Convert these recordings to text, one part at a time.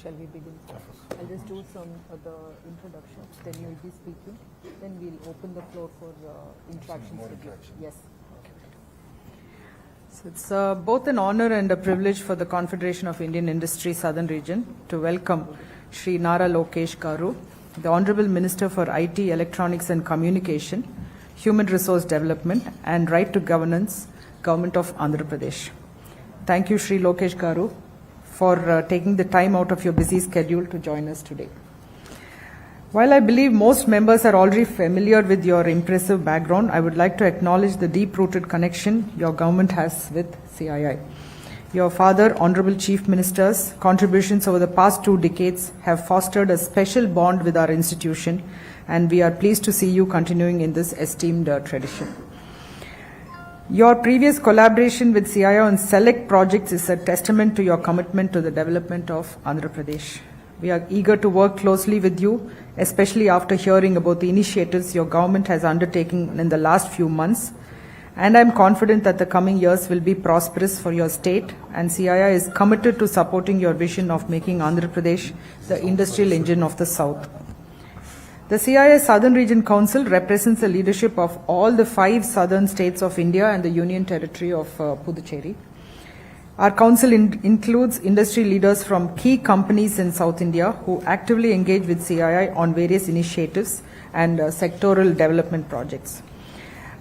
Shall we begin? I'll just do some the introductions, then you'll be speaking, then we'll open the floor for interactions with you. Yes. So it's both an honor and a privilege for the Confederation of Indian Industry Southern Region to welcome Shri Nara Lokesh Garu, the Honorable Minister for IT, Electronics and Communication, Human Resource Development and Right to Governance, Government of Andhra Pradesh. Thank you, Shri Lokesh Garu, for taking the time out of your busy schedule to join us today. While I believe most members are already familiar with your impressive background, I would like to acknowledge the deep-rooted connection your government has with CII. Your father, Honorable Chief Minister's contributions over the past 2 decades have fostered a special bond with our institution, and we are pleased to see you continuing in this esteemed tradition. Your previous collaboration with CII on select projects is a testament to your commitment to the development of Andhra Pradesh. We are eager to work closely with you, especially after hearing about the initiatives your government has undertaken in the last few months. And I am confident that the coming years will be prosperous for your state, and CII is committed to supporting your vision of making Andhra Pradesh the industrial engine of the South. The CII Southern Region Council represents the leadership of all the 5 southern states of India and the Union Territory of Puducherry. Our council includes industry leaders from key companies in South India who actively engage with CII on various initiatives and sectoral development projects.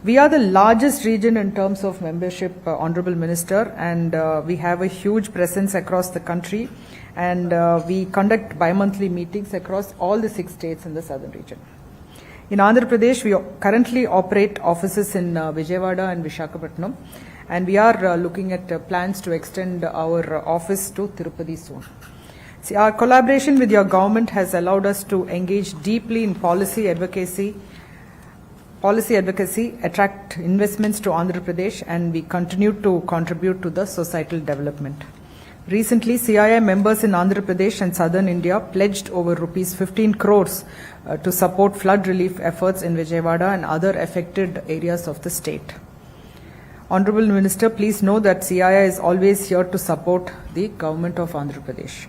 We are the largest region in terms of membership, Honorable Minister, and we have a huge presence across the country, and we conduct bi-monthly meetings across all the 6 states in the southern region. In Andhra Pradesh, we currently operate offices in Vijayawada and Visakhapatnam, and we are looking at plans to extend our office to Tirupati soon. See, our collaboration with your government has allowed us to engage deeply in policy advocacy, attract investments to Andhra Pradesh, and we continue to contribute to the societal development. Recently, CII members in Andhra Pradesh and southern India pledged over rupees 15 crores to support flood relief efforts in Vijayawada and other affected areas of the state. Honorable Minister, please know that CII is always here to support the government of Andhra Pradesh.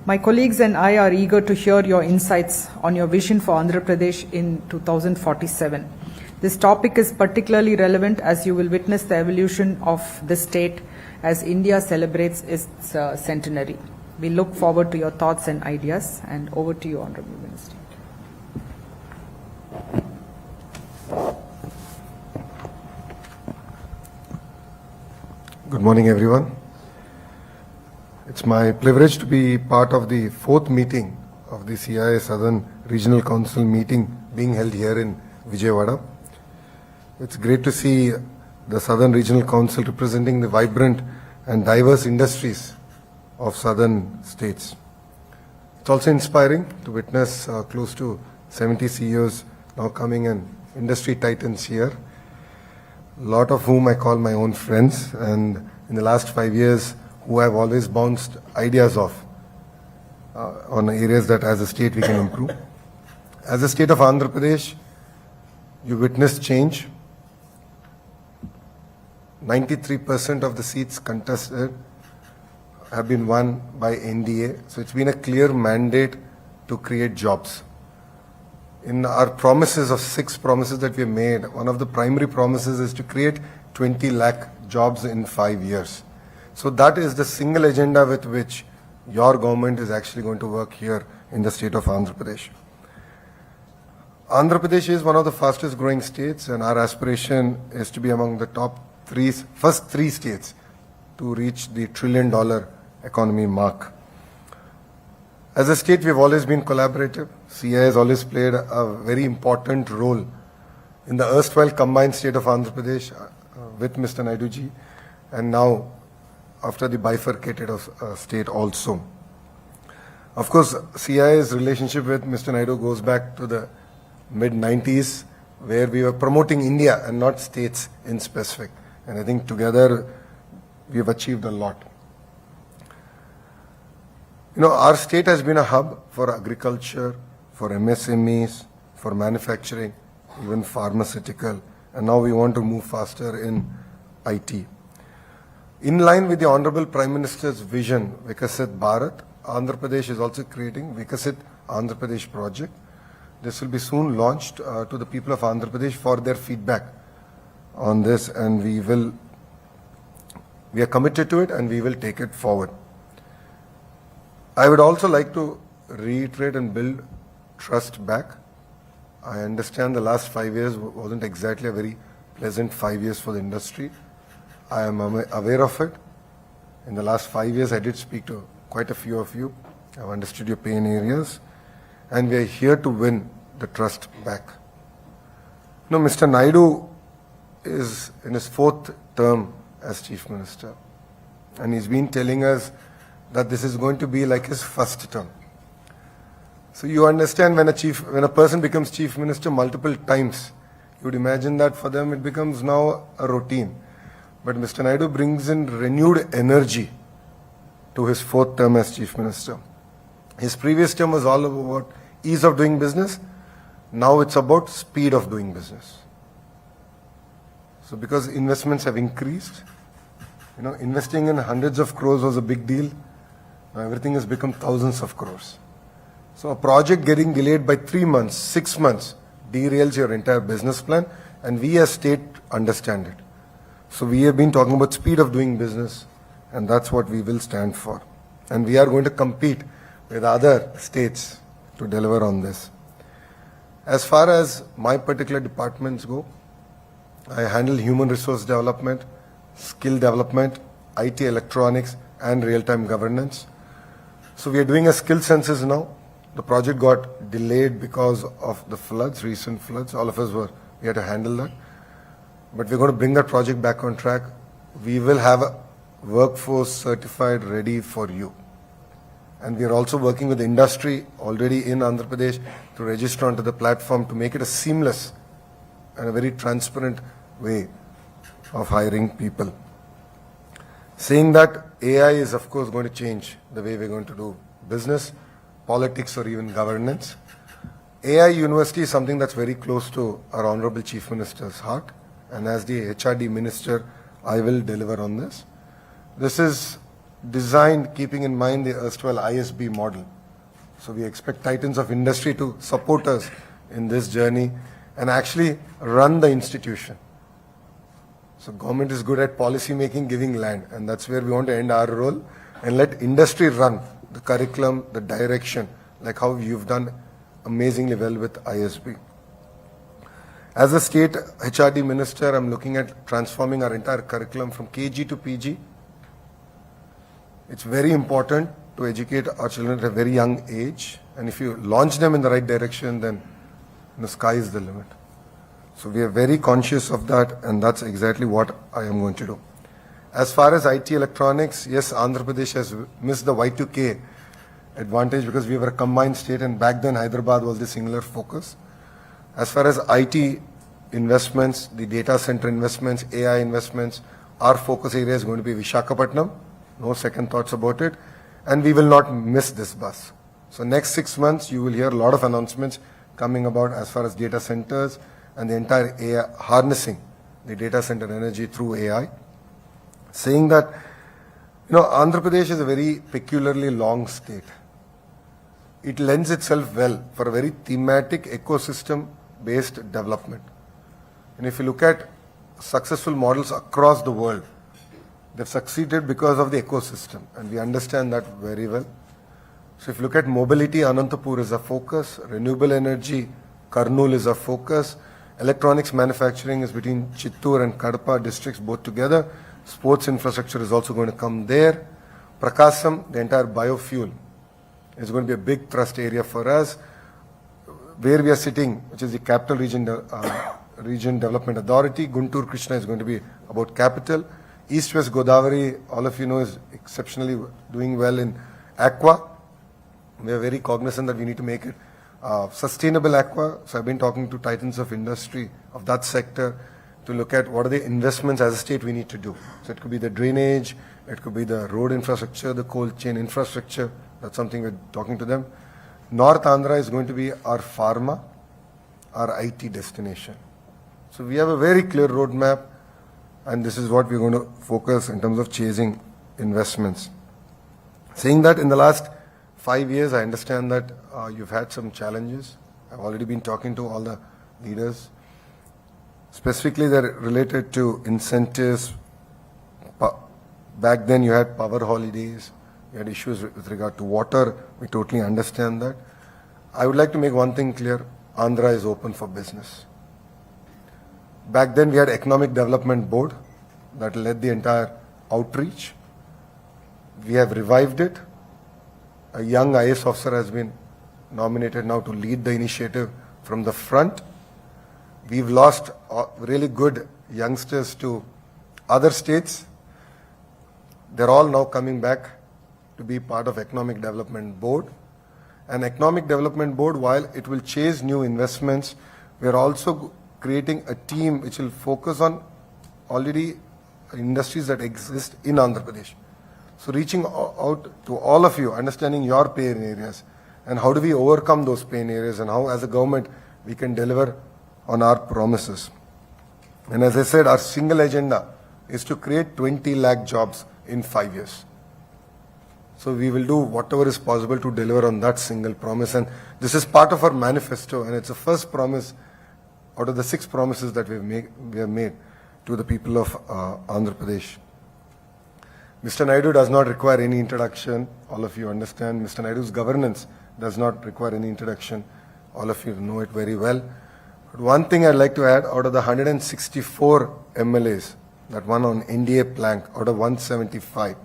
My colleagues and I are eager to hear your insights on your vision for Andhra Pradesh in 2047. This topic is particularly relevant as you will witness the evolution of the state as India celebrates its centenary. We look forward to your thoughts and ideas, and over to you, Honorable Minister. Good morning, everyone. It's my privilege to be part of the 4th meeting of the CII Southern Regional Council meeting being held here in Vijayawada. It's great to see the Southern Regional Council representing the vibrant and diverse industries of southern states. It's also inspiring to witness close to 70 CEOs now coming and industry titans here, a lot of whom I call my own friends, and in the last 5 years who I've always bounced ideas off on areas that as a state we can improve. As a state of Andhra Pradesh, you witnessed change. 93% of the seats contested have been won by NDA. So it's been a clear mandate to create jobs. In our promises of 6 promises that we have made, one of the primary promises is to create 20 lakh jobs in 5 years. So that is the single agenda with which your government is actually going to work here in the state of Andhra Pradesh. Andhra Pradesh is one of the fastest growing states, and our aspiration is to be among the first 3 states to reach the $1 trillion economy mark. As a state, we have always been collaborative. CII has always played a very important role in the erstwhile combined state of Andhra Pradesh with Mr. Naidu ji, and now after the bifurcated state also. Of course, CII's relationship with Mr. Naidu goes back to the mid-90s, where we were promoting India and not states in specific. And I think together we have achieved a lot. You know, our state has been a hub for agriculture, for MSMEs, for manufacturing, even pharmaceutical, and now we want to move faster in IT. In line with the Honorable Prime Minister's vision, Vikasit Bharat, Andhra Pradesh is also creating Vikasit Andhra Pradesh project. This will be soon launched to the people of Andhra Pradesh for their feedback on this, and we are committed to it and we will take it forward. I would also like to reiterate and build trust back. I understand the last 5 years wasn't exactly a very pleasant 5 years for the industry. I am aware of it. In the last 5 years, I did speak to quite a few of you. I've understood your pain areas, and we are here to win the trust back. Now, Mr. Naidu is in his 4th term as Chief Minister, and he's been telling us that this is going to be like his first term. So you understand when a person becomes Chief Minister multiple times, you would imagine that for them it becomes now a routine. But Mr. Naidu brings in renewed energy to his 4th term as Chief Minister. His previous term was all about ease of doing business. Now it's about speed of doing business. So because investments have increased, investing in hundreds of crores was a big deal. Now everything has become thousands of crores. So a project getting delayed by 3 months, 6 months derails your entire business plan, and we as state understand it. So we have been talking about speed of doing business, and that's what we will stand for. And we are going to compete with other states to deliver on this. As far as my particular departments go, I handle human resource development, skill development, IT electronics, and real-time governance. So we are doing a skill census now. The project got delayed because of the floods, recent floods. All of us we had to handle that. But we're going to bring that project back on track. We will have a workforce certified ready for you. And we are also working with the industry already in Andhra Pradesh to register onto the platform to make it a seamless and a very transparent way of hiring people. Saying that, AI is of course going to change the way we're going to do business, politics, or even governance. AI University is something that's very close to our Honorable Chief Minister's heart, and as the HRD Minister, I will deliver on this. This is designed keeping in mind the erstwhile ISB model. So we expect titans of industry to support us in this journey and actually run the institution. So government is good at policy making, giving land, and that's where we want to end our role and let industry run the curriculum, the direction, like how you've done amazingly well with ISB. As a state HRD minister, I'm looking at transforming our entire curriculum from KG to PG. It's very important to educate our children at a very young age, and if you launch them in the right direction, then the sky is the limit. So we are very conscious of that, and that's exactly what I am going to do. As far as IT electronics, yes, Andhra Pradesh has missed the Y2K advantage because we were a combined state, and back then Hyderabad was the singular focus. As far as IT investments, the data center investments, AI investments, our focus area is going to be Visakhapatnam. No second thoughts about it. And we will not miss this bus. So next 6 months, you will hear a lot of announcements coming about as far as data centers and the entire AI, harnessing the data center energy through AI. Saying that, Andhra Pradesh is a very peculiarly long state. It lends itself well for a very thematic ecosystem-based development. And if you look at successful models across the world, they've succeeded because of the ecosystem, and we understand that very well. So if you look at mobility, Anantapur is a focus, renewable energy, Kurnool is a focus, electronics manufacturing is between Chittoor and Kadapa districts both together, sports infrastructure is also going to come there, Prakasam, the entire biofuel, is going to be a big thrust area for us. Where we are sitting, which is the Capital Region Development Authority, Guntur Krishna is going to be about capital. East-West Godavari, all of you know, is exceptionally doing well in aqua. We are very cognizant that we need to make it sustainable aqua. So I've been talking to titans of industry of that sector to look at what are the investments as a state we need to do. So it could be the drainage, it could be the road infrastructure, the cold chain infrastructure. That's something we're talking to them. North Andhra is going to be our pharma, our IT destination. So we have a very clear roadmap, and this is what we're going to focus in terms of chasing investments. Saying that, in the last 5 years, I understand that you've had some challenges. I've already been talking to all the leaders. Specifically, they're related to incentives. Back then, you had power holidays. You had issues with regard to water. We totally understand that. I would like to make one thing clear. Andhra is open for business. Back then, we had Economic Development Board that led the entire outreach. We have revived it. A young IS officer has been nominated now to lead the initiative from the front. We've lost really good youngsters to other states. They're all now coming back to be part of Economic Development Board. And Economic Development Board, while it will chase new investments, we are also creating a team which will focus on already industries that exist in Andhra Pradesh. So reaching out to all of you, understanding your pain areas, and how do we overcome those pain areas, and how as a government we can deliver on our promises. And as I said, our single agenda is to create 20 lakh jobs in 5 years. So we will do whatever is possible to deliver on that single promise. And this is part of our manifesto, and it's the first promise out of the 6 promises that we have made to the people of Andhra Pradesh. Mr. Naidu does not require any introduction. All of you understand. Mr. Naidu's governance does not require any introduction. All of you know it very well. But one thing I'd like to add, out of the 164 MLAs that won on NDA plank, out of 175,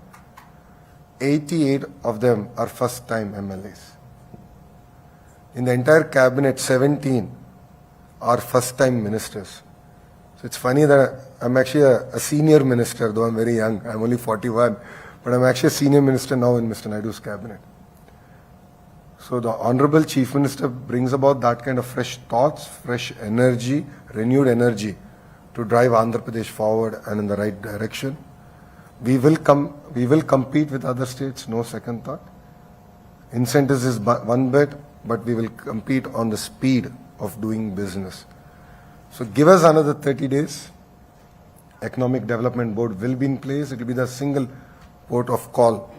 88 of them are first-time MLAs. In the entire cabinet, 17 are first-time ministers. So it's funny that I'm actually a senior minister, though I'm very young. I'm only 41, but I'm actually a senior minister now in Mr. Naidu's cabinet. So the Honorable Chief Minister brings about that kind of fresh thoughts, fresh energy, renewed energy to drive Andhra Pradesh forward and in the right direction. We will compete with other states, no second thought. Incentives is one bit, but we will compete on the speed of doing business. So give us another 30 days. Economic Development Board will be in place. It will be the single port of call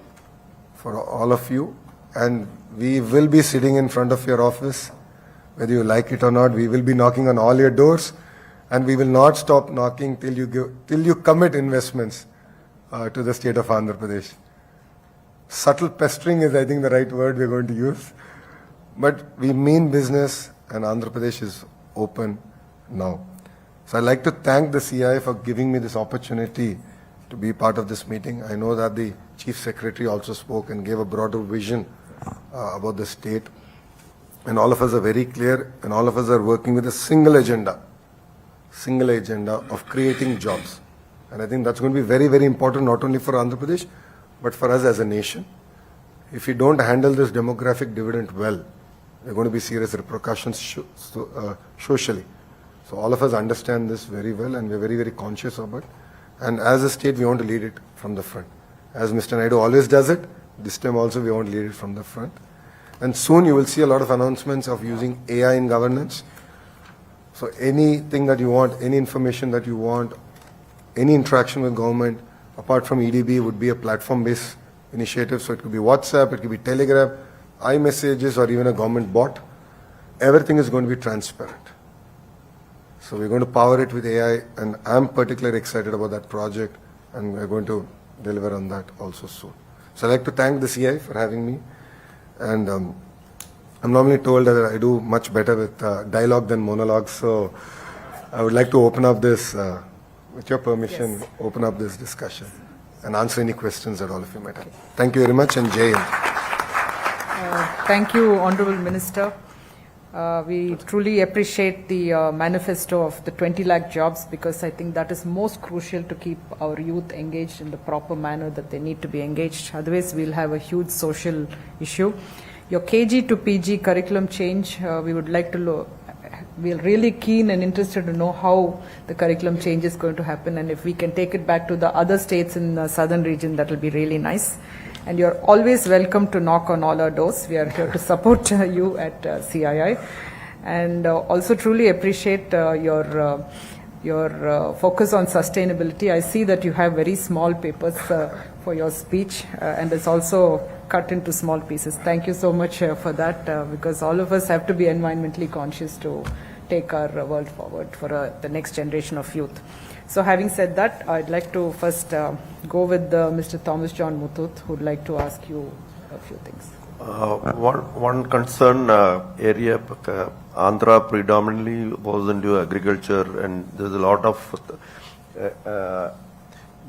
for all of you. And we will be sitting in front of your office, whether you like it or not. We will be knocking on all your doors, and we will not stop knocking till you commit investments to the state of Andhra Pradesh. Subtle pestering is, I think, the right word we're going to use. But we mean business, and Andhra Pradesh is open now. So I'd like to thank the CI for giving me this opportunity to be part of this meeting. I know that the Chief Secretary also spoke and gave a broader vision about the state. And all of us are very clear, and all of us are working with a single agenda of creating jobs. And I think that's going to be very, very important, not only for Andhra Pradesh, but for us as a nation. If we don't handle this demographic dividend well, there are going to be serious repercussions socially. So all of us understand this very well, and we're very, very conscious of it. And as a state, we want to lead it from the front. As Mr. Naidu always does it, this time also we want to lead it from the front. And soon you will see a lot of announcements of using AI in governance. So anything that you want, any information that you want, any interaction with government, apart from EDB, would be a platform-based initiative. So it could be WhatsApp, it could be Telegram, iMessages, or even a government bot. Everything is going to be transparent. So we're going to power it with AI, and I'm particularly excited about that project, and we're going to deliver on that also soon. So I'd like to thank the CI for having me. And I'm normally told that I do much better with dialogue than monologue, so I would like to open up this, with your permission, open up this discussion and answer any questions that all of you might have. Thank you very much, and Jai Hind. Thank you, Honorable Minister. We truly appreciate the manifesto of the 20 lakh jobs, because I think that is most crucial to keep our youth engaged in the proper manner that they need to be engaged. Otherwise, we'll have a huge social issue. Your KG to PG curriculum change, we would like to we're really keen and interested to know how the curriculum change is going to happen, and if we can take it back to the other states in the southern region, that will be really nice. And you're always welcome to knock on all our doors. We are here to support you at CII, and also truly appreciate your focus on sustainability. I see that you have very small papers for your speech, and it's also cut into small pieces. Thank you so much for that, because all of us have to be environmentally conscious to take our world forward for the next generation of youth. So having said that, I'd like to first go with Mr. Thomas John Muthoot, who would like to ask you a few things. One concern area, Andhra predominantly was into agriculture, and there's a lot of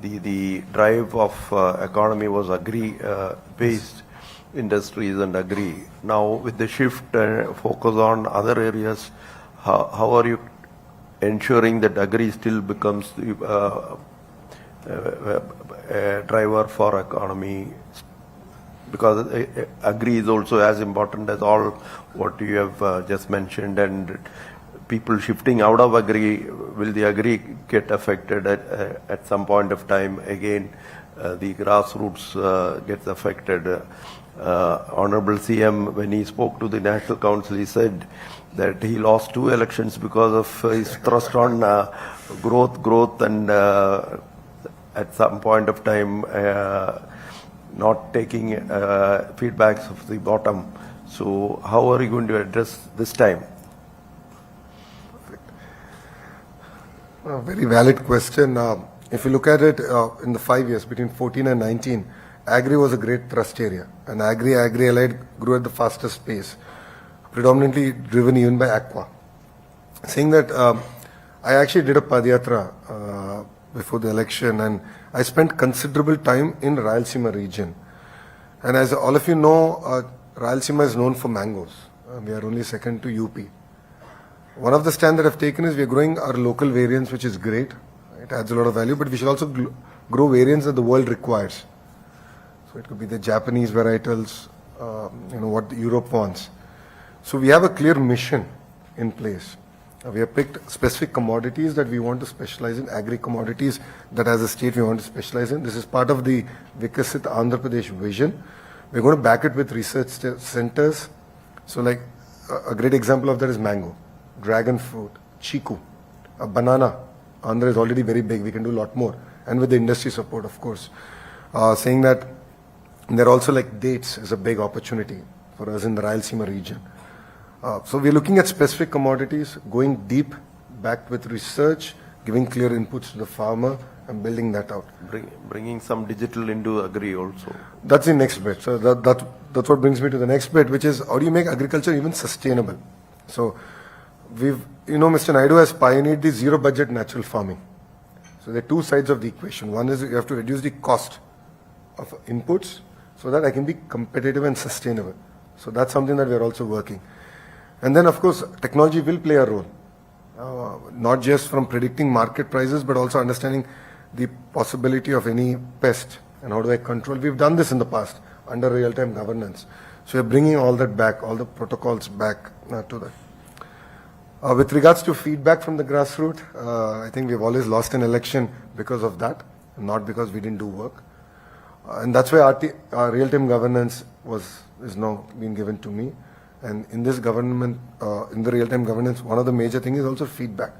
the drive of economy was agri-based industries and agri. Now with the shift focus on other areas, how are you ensuring that agri still becomes the driver for economy? Because agri is also as important as all what you have just mentioned, and people shifting out of agri, will the agri get affected at some point of time? Again, the grassroots gets affected. Honorable CM, when he spoke to the National Council, he said that he lost 2 elections because of his thrust on growth, and at some point of time not taking feedbacks of the bottom. So how are you going to address this time? A very valid question. If you look at it in the 5 years between 14 and 19, agri was a great thrust area, and agri-allied grew at the fastest pace, predominantly driven even by aqua. Saying that, I actually did a Padyatra before the election, and I spent considerable time in Rayalaseema region. And as all of you know, Rayalaseema is known for mangoes. We are only second to UP. One of the stand that I've taken is we are growing our local variants, which is great. It adds a lot of value, but we should also grow variants that the world requires. So it could be the Japanese varietals, what Europe wants. So we have a clear mission in place. We have picked specific commodities that we want to specialize in, agri commodities that as a state we want to specialize in. This is part of the Vikasit Andhra Pradesh vision. We're going to back it with research centers. So like a great example of that is mango, dragon fruit, chiku, a banana. Andhra is already very big, we can do a lot more. And with the industry support, of course. Saying that there are also like dates is a big opportunity for us in the Rayalaseema region. So we're looking at specific commodities, going deep, backed with research, giving clear inputs to the farmer and building that out. Bringing some digital into agri also. That's the next bit. So that's what brings me to the next bit, which is how do you make agriculture even sustainable? So Mr. Naidu has pioneered the zero budget natural farming. So there are 2 sides of the equation. One is you have to reduce the cost of inputs so that I can be competitive and sustainable. So that's something that we're also working. And then, of course, technology will play a role, not just from predicting market prices, but also understanding the possibility of any pest and how do I control. We've done this in the past under real-time governance. So we're bringing all that back, all the protocols back to that. With regards to feedback from the grassroots, I think we've always lost an election because of that, not because we didn't do work. And that's why our real-time governance is now being given to me. And in this government, in the real-time governance, one of the major things is also feedback.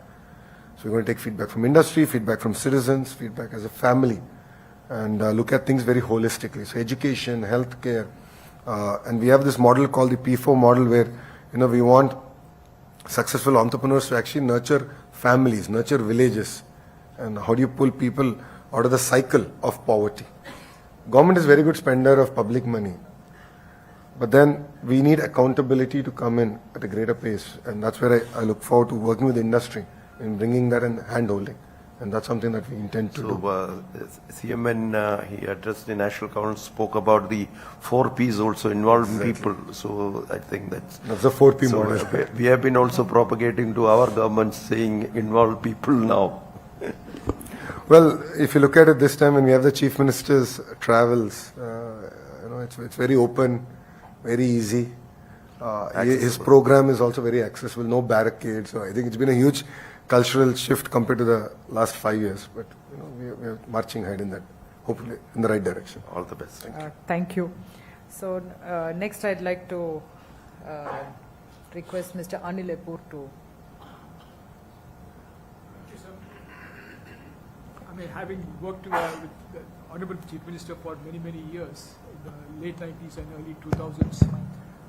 So we're going to take feedback from industry, feedback from citizens, feedback as a family, and look at things very holistically. So education, healthcare, and we have this model called the P4 model where, we want successful entrepreneurs to actually nurture families, nurture villages. And how do you pull people out of the cycle of poverty? Government is very good spender of public money. But then we need accountability to come in at a greater pace. And that's where I look forward to working with the industry in bringing that and hand-holding. And that's something that we intend to do. CM, when he addressed the National Council, spoke about the 4 Ps also involving people. So I think that's the 4P model. We have been also propagating to our government saying involve people now. Well, if you look at it this time when we have the Chief Minister's travels, it's very open, very easy. His program is also very accessible, no barricades. So I think it's been a huge cultural shift compared to the last 5 years. But we are marching ahead in that, hopefully in the right direction. All the best. Thank you. Thank you. So next I'd like to request Mr. Anil Epur to. having worked with the Honorable Chief Minister for many years, in the late 90s and early 2000s,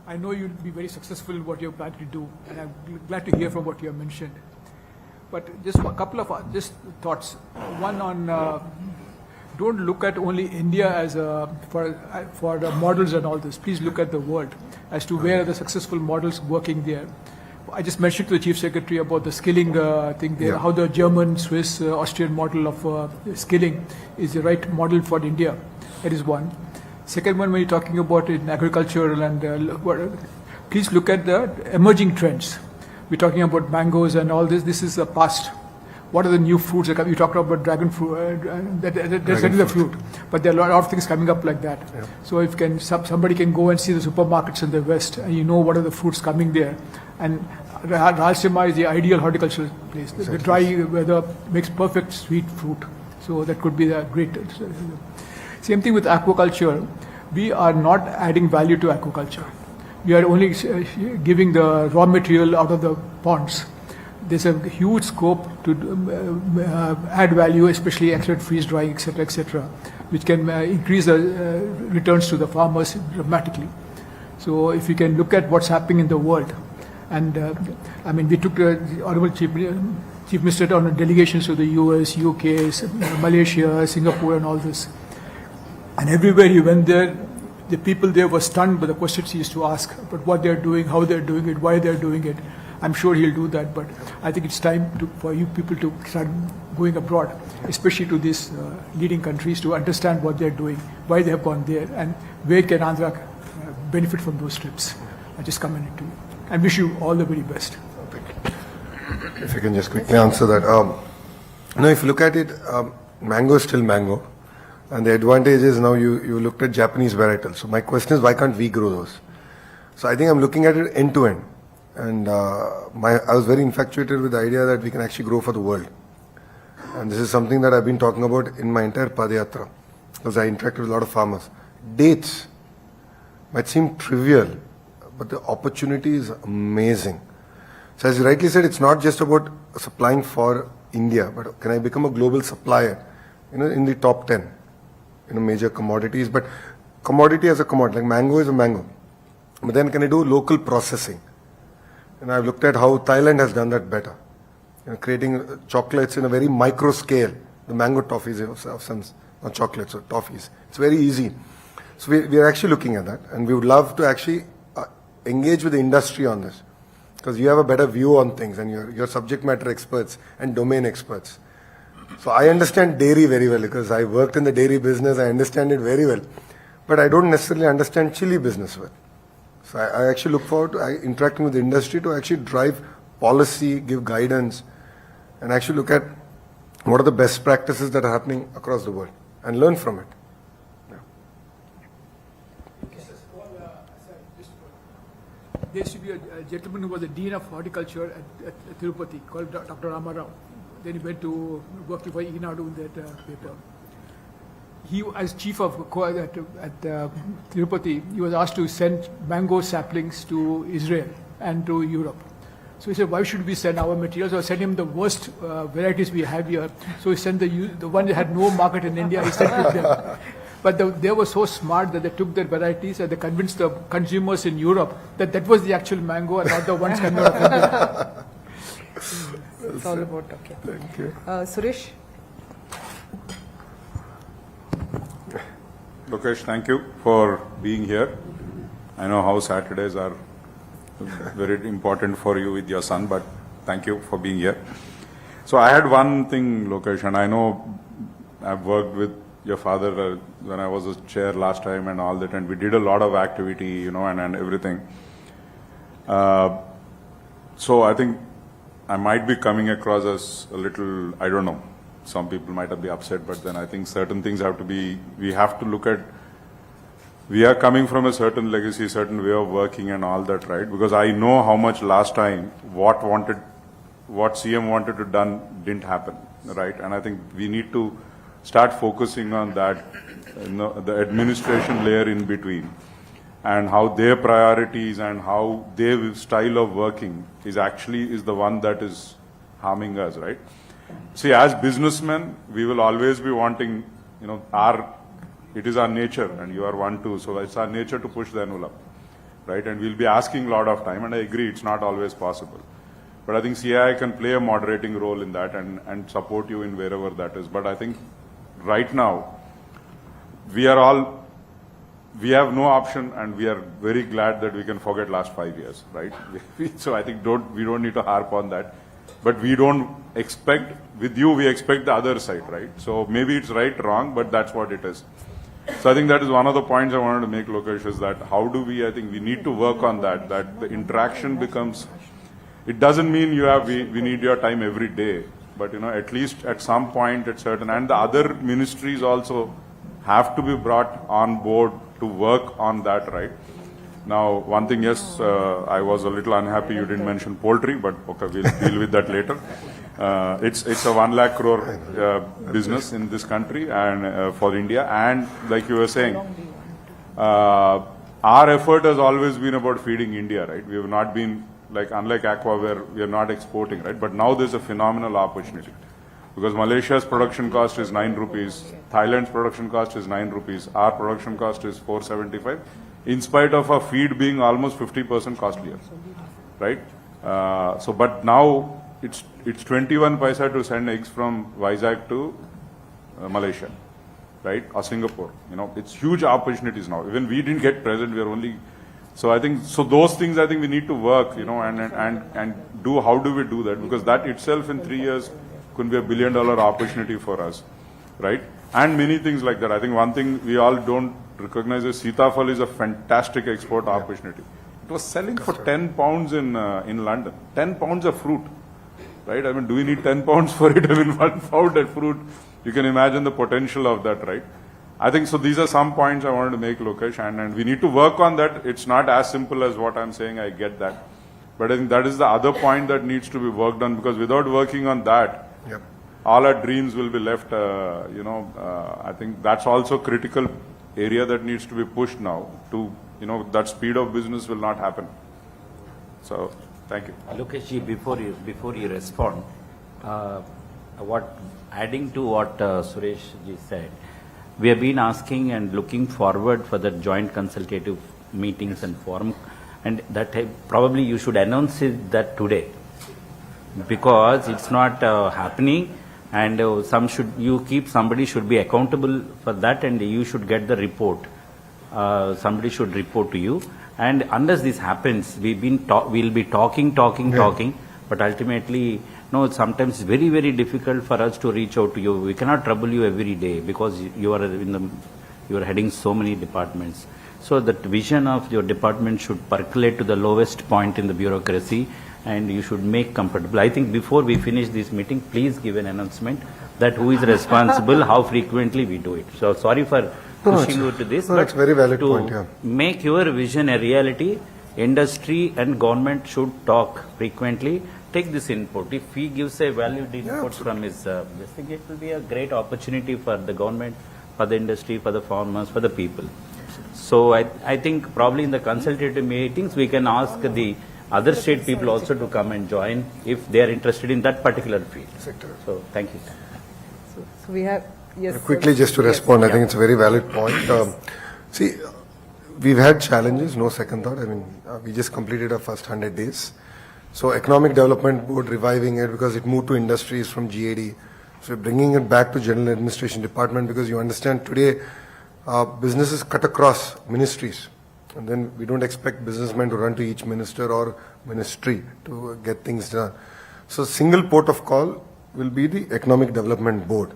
I know you'll be very successful in what you're planning to do, and I'm glad to hear from what you have mentioned. But just a couple of just thoughts. One on don't look at only India as for the models and all this. Please look at the world as to where are the successful models working there. I just mentioned to the Chief Secretary about the skilling thing there, how the German, Swiss, Austrian model of skilling is the right model for India. That is one. Second one, when you're talking about in agricultural and please look at the emerging trends. We're talking about mangoes and all this. This is the past. What are the new fruits that come? You talked about dragon fruit. That's the fruit. But there are a lot of things coming up like that. Yeah. So if somebody can go and see the supermarkets in the West, and you know what are the fruits coming there. And Rajasthan is the ideal horticultural place. The dry weather makes perfect sweet fruit. So that could be a great. Same thing with aquaculture. We are not adding value to aquaculture. We are only giving the raw material out of the ponds. There's a huge scope to add value, especially accelerated freeze drying, etc., which can increase the returns to the farmers dramatically. So if you can look at what's happening in the world, and I mean, we took the Honorable Chief Minister on delegations to the US, UK, Malaysia, Singapore, and all this. And everywhere he went there, the people there were stunned by the questions he used to ask about what they're doing, how they're doing it, why they're doing it. I'm sure he'll do that, but I think it's time for you people to start going abroad, especially to these leading countries, to understand what they're doing, why they have gone there, and where can Andhra benefit from those trips. I just commend it to you and wish you all the very best. If you can just quickly answer that. If you look at it, mango is still mango. And the advantage is now you looked at Japanese varietals. So my question is, why can't we grow those? So I think I'm looking at it end to end. And I was very infatuated with the idea that we can actually grow for the world. And this is something that I've been talking about in my entire Padayatra, because I interacted with a lot of farmers. Dates might seem trivial, but the opportunity is amazing. So as you rightly said, it's not just about supplying for India, but can I become a global supplier, in the top 10, major commodities. But commodity as a commodity, like mango is a mango. But then can I do local processing? And I've looked at how Thailand has done that better. Creating chocolates in a very micro scale. The mango toffees of some, not chocolates, or toffees. It's very easy. So we are actually looking at that. And we would love to actually engage with the industry on this. Because you have a better view on things, and you're subject matter experts and domain experts. So I understand dairy very well because I worked in the dairy business. I understand it very well. But I don't necessarily understand chili business well. So I actually look forward to interacting with the industry to actually drive policy, give guidance, and actually look at what are the best practices that are happening across the world and learn from it. Yeah. There used to be a gentleman who was the Dean of Horticulture at Tirupati called Dr. Ramarao. Then he went to work for Inadu in that paper. He, as chief of at Tirupati, he was asked to send mango saplings to Israel and to Europe. So he said, why should we send our materials or send him the worst varieties we have here? So he sent the one that had no market in India, he sent it them. But they were so smart that they took their varieties and they convinced the consumers in Europe that that was the actual mango and not the ones coming out of India. It's all about, okay. Thank you. Suresh? Lokesh, thank you for being here. I know how Saturdays are very important for you with your son, but thank you for being here. So I had one thing, Lokesh, and I know I've worked with your father when I was a chair last time and all that, and we did a lot of activity, and everything. So I think I might be coming across as a little, I don't know, some people might be upset, but then I think certain things we have to look at, we are coming from a certain legacy, certain way of working and all that, right? Because I know how much last time, what CM wanted to done didn't happen, right? And I think we need to start focusing on that, the administration layer in between, and how their priorities and how their style of working is the one that is harming us, right? see, as businessmen, we will always be wanting, it is our nature, and you are one too, so it's our nature to push the envelope, right? And we'll be asking a lot of time, and I agree, it's not always possible. But I think CII can play a moderating role in that and support you in wherever that is. But I think right now, we have no option, and we are very glad that we can forget last 5 years, right? So I think we don't need to harp on that. But we don't expect, with you, we expect the other side, right? So maybe it's right, wrong, but that's what it is. So I think that is one of the points I wanted to make, Lokesh, is that how do we, I think we need to work on that the interaction becomes, it doesn't mean we need your time every day, but at least at some point at certain, and the other ministries also have to be brought on board to work on that, right? Now, one thing, yes, I was a little unhappy you didn't mention poultry, but okay, we'll deal with that later. It's a 1 lakh crore business in this country and for India, and like you were saying, our effort has always been about feeding India, right? We have not been unlike Aqua, where we are not exporting, right? But now there's a phenomenal opportunity. Because Malaysia's production cost is 9 rupees, Thailand's production cost is 9 rupees, our production cost is 475, in spite of our feed being almost 50% costlier, right? But now it's 21 paisa to send eggs from Vizag to Malaysia, right? Or Singapore. It's huge opportunities now. Even we didn't get present, we are only. So I think, those things I think we need to work, and do, how do we do that? Because that itself in 3 years could be $1 billion opportunity for us, right? And many things like that. I think one thing we all don't recognize is Sitafal is a fantastic export opportunity. It was selling for 10 pounds in London. 10 pounds of fruit, right? I mean, do we need 10 pounds for it? I mean, 1 pound of fruit, you can imagine the potential of that, right? I think so. These are some points I wanted to make, Lokesh, and we need to work on that. It's not as simple as what I'm saying. I get that, but I think that is the other point that needs to be worked on, because without working on that, Yep. all our dreams will be left. I think that's also critical area that needs to be pushed now. To that speed of business will not happen. So, thank you. Lokesh ji, before you respond, adding to what Suresh ji said, we have been asking and looking forward for the joint consultative meetings and forum, and that probably you should announce that today, because it's not happening, and somebody should be accountable for that, and you should get the report. Somebody should report to you, and unless this happens, we'll be talking, but ultimately, sometimes it's very, very difficult for us to reach out to you. We cannot trouble you every day because you are heading so many departments. So that vision of your department should percolate to the lowest point in the bureaucracy, and you should make comfortable. I think before we finish this meeting, please give an announcement that who is responsible, how frequently we do it. So sorry for pushing you to this, but it's very valid point, yeah. Make your vision a reality, industry and government should talk frequently. Take this input. If he gives a valued input from his this thing, it will be a great opportunity for the government, for the industry, for the farmers, for the people. So I think probably in the consultative meetings, we can ask the other state people also to come and join if they are interested in that particular field. So thank you. So we have, yes. Quickly, just to respond, I think it's a very valid point. See, we've had challenges, no second thought. I mean, we just completed our first 100 days. So Economic Development Board reviving it because it moved to industries from GAD. So we're bringing it back to General Administration Department, because you understand today businesses cut across ministries. And then we don't expect businessmen to run to each minister or ministry to get things done. So single port of call will be the Economic Development Board.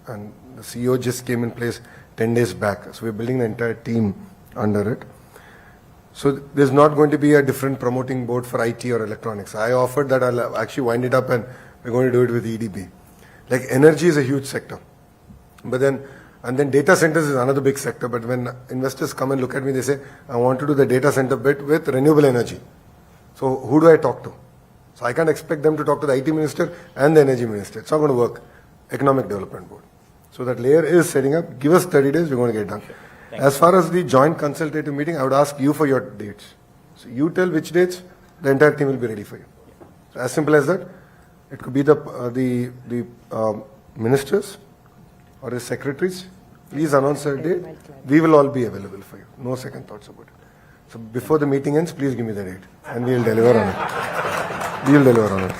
And the CEO just came in place 10 days back. So we're building the entire team under it. So there's not going to be a different promoting board for IT or electronics. I offered that I'll actually wind it up and we're going to do it with EDB. Like energy is a huge sector. But then data centers is another big sector. But when investors come and look at me, they say, I want to do the data center bit with renewable energy. So who do I talk to? So I can't expect them to talk to the IT minister and the energy minister. It's not going to work. Economic Development Board. So that layer is setting up. Give us 30 days, we're going to get done. As far as the joint consultative meeting, I would ask you for your dates. So you tell which dates, the entire team will be ready for you. So as simple as that. It could be the ministers or the secretaries. Please announce a date. We will all be available for you. No second thoughts about it. So before the meeting ends, please give me the date and we will deliver on it. We will deliver on it.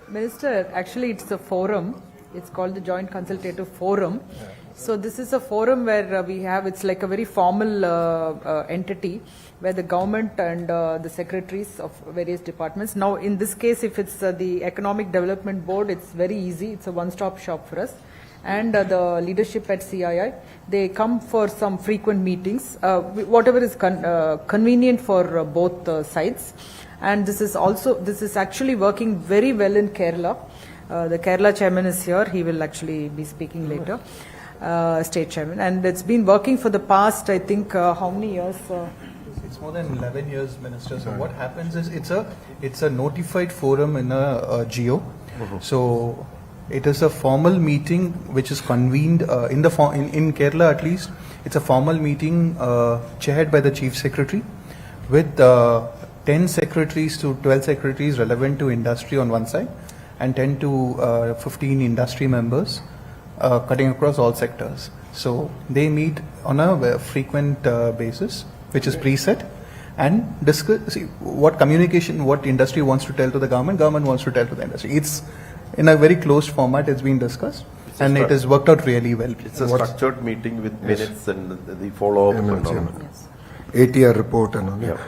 Minister, actually it's a forum. It's called the Joint Consultative Forum. So this is a forum where we have, it's like a very formal entity where the government and the secretaries of various departments. Now in this case, if it's the Economic Development Board, it's very easy. It's a one-stop shop for us. And the leadership at CII, they come for some frequent meetings, whatever is convenient for both sides. And this is actually working very well in Kerala. The Kerala chairman is here. He will actually be speaking later. State chairman. And it's been working for the past, I think, how many years? It's more than 11 years, Minister. So what happens is it's a notified forum in a geo. So it is a formal meeting which is convened in Kerala at least. It's a formal meeting chaired by the Chief Secretary with 10 secretaries to 12 secretaries relevant to industry on one side and 10 to 15 industry members cutting across all sectors. So they meet on a frequent basis, which is preset, and discuss what communication, what industry wants to tell to the government wants to tell to the industry. It's in a very closed format. It's been discussed, and it has worked out really well. It's a structured meeting with minutes and the follow-up and all. Yes. ATR report and all. Yeah.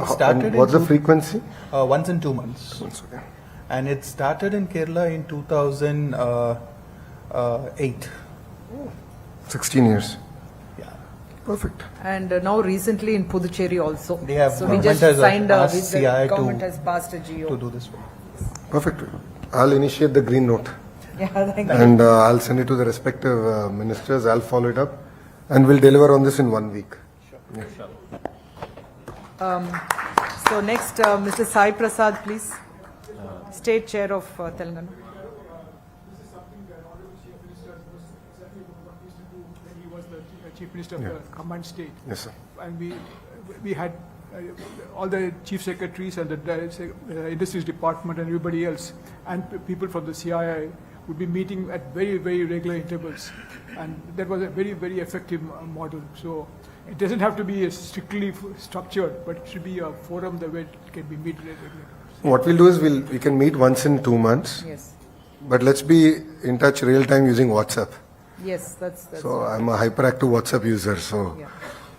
It started and what's the in frequency? once in 2 months. Okay. And it started in Kerala in 2008. 16 years. Yeah. Perfect. And now recently in Puducherry also. They have- so we government just has signed asked the CI government to- has passed a GO. To do this work. Perfect. I'll initiate the green note Yeah, thank you. and I'll send it to the respective ministers. I'll follow it up and we'll deliver on this in 1 week. So next, Mr. Sai Prasad, please. State Chair of Telangana. This is something that Honorable Chief Minister knows exactly what he used to do when he was the Chief Minister of the combined state. Yes, sir. And we had all the chief secretaries and the industries department and everybody else, and people from the CII would be meeting at very, very regular intervals. And that was a very, very effective model. So it doesn't have to be strictly structured, but it should be a forum that way it can be meet regularly. What we'll do is we can meet once in 2 months, Yes. but let's be in touch real time using WhatsApp. Yes, that's So I'm a hyperactive WhatsApp user. So yeah.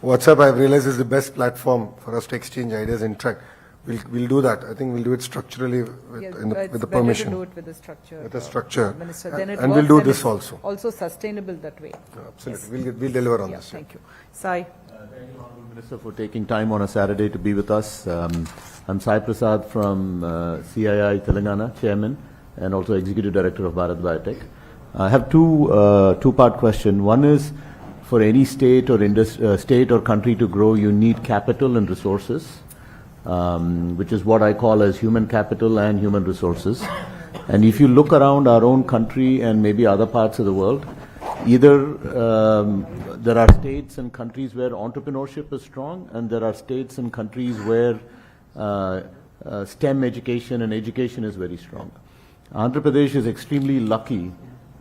WhatsApp, I've realized, is the best platform for us to exchange ideas and interact. We'll do that. I think we'll do it structurally with, Yes, with it's the better permission. to do it with the structure. With the structure. Minister. And- Then it and we'll works do and this it's also. Also sustainable that way. Absolutely. We'll deliver on Yeah, this. thank you. Sai. Minister, for taking time on a Saturday to be with us. I'm Sai Prasad from CII Telangana, Chairman, and also Executive Director of Bharat Biotech. I have two-part question. One is, for any state or state or country to grow, you need capital and resources, which is what I call as human capital and human resources. And if you look around our own country and maybe other parts of the world, either there are states and countries where entrepreneurship is strong, and there are states and countries where STEM education and education is very strong. Andhra Pradesh is extremely lucky.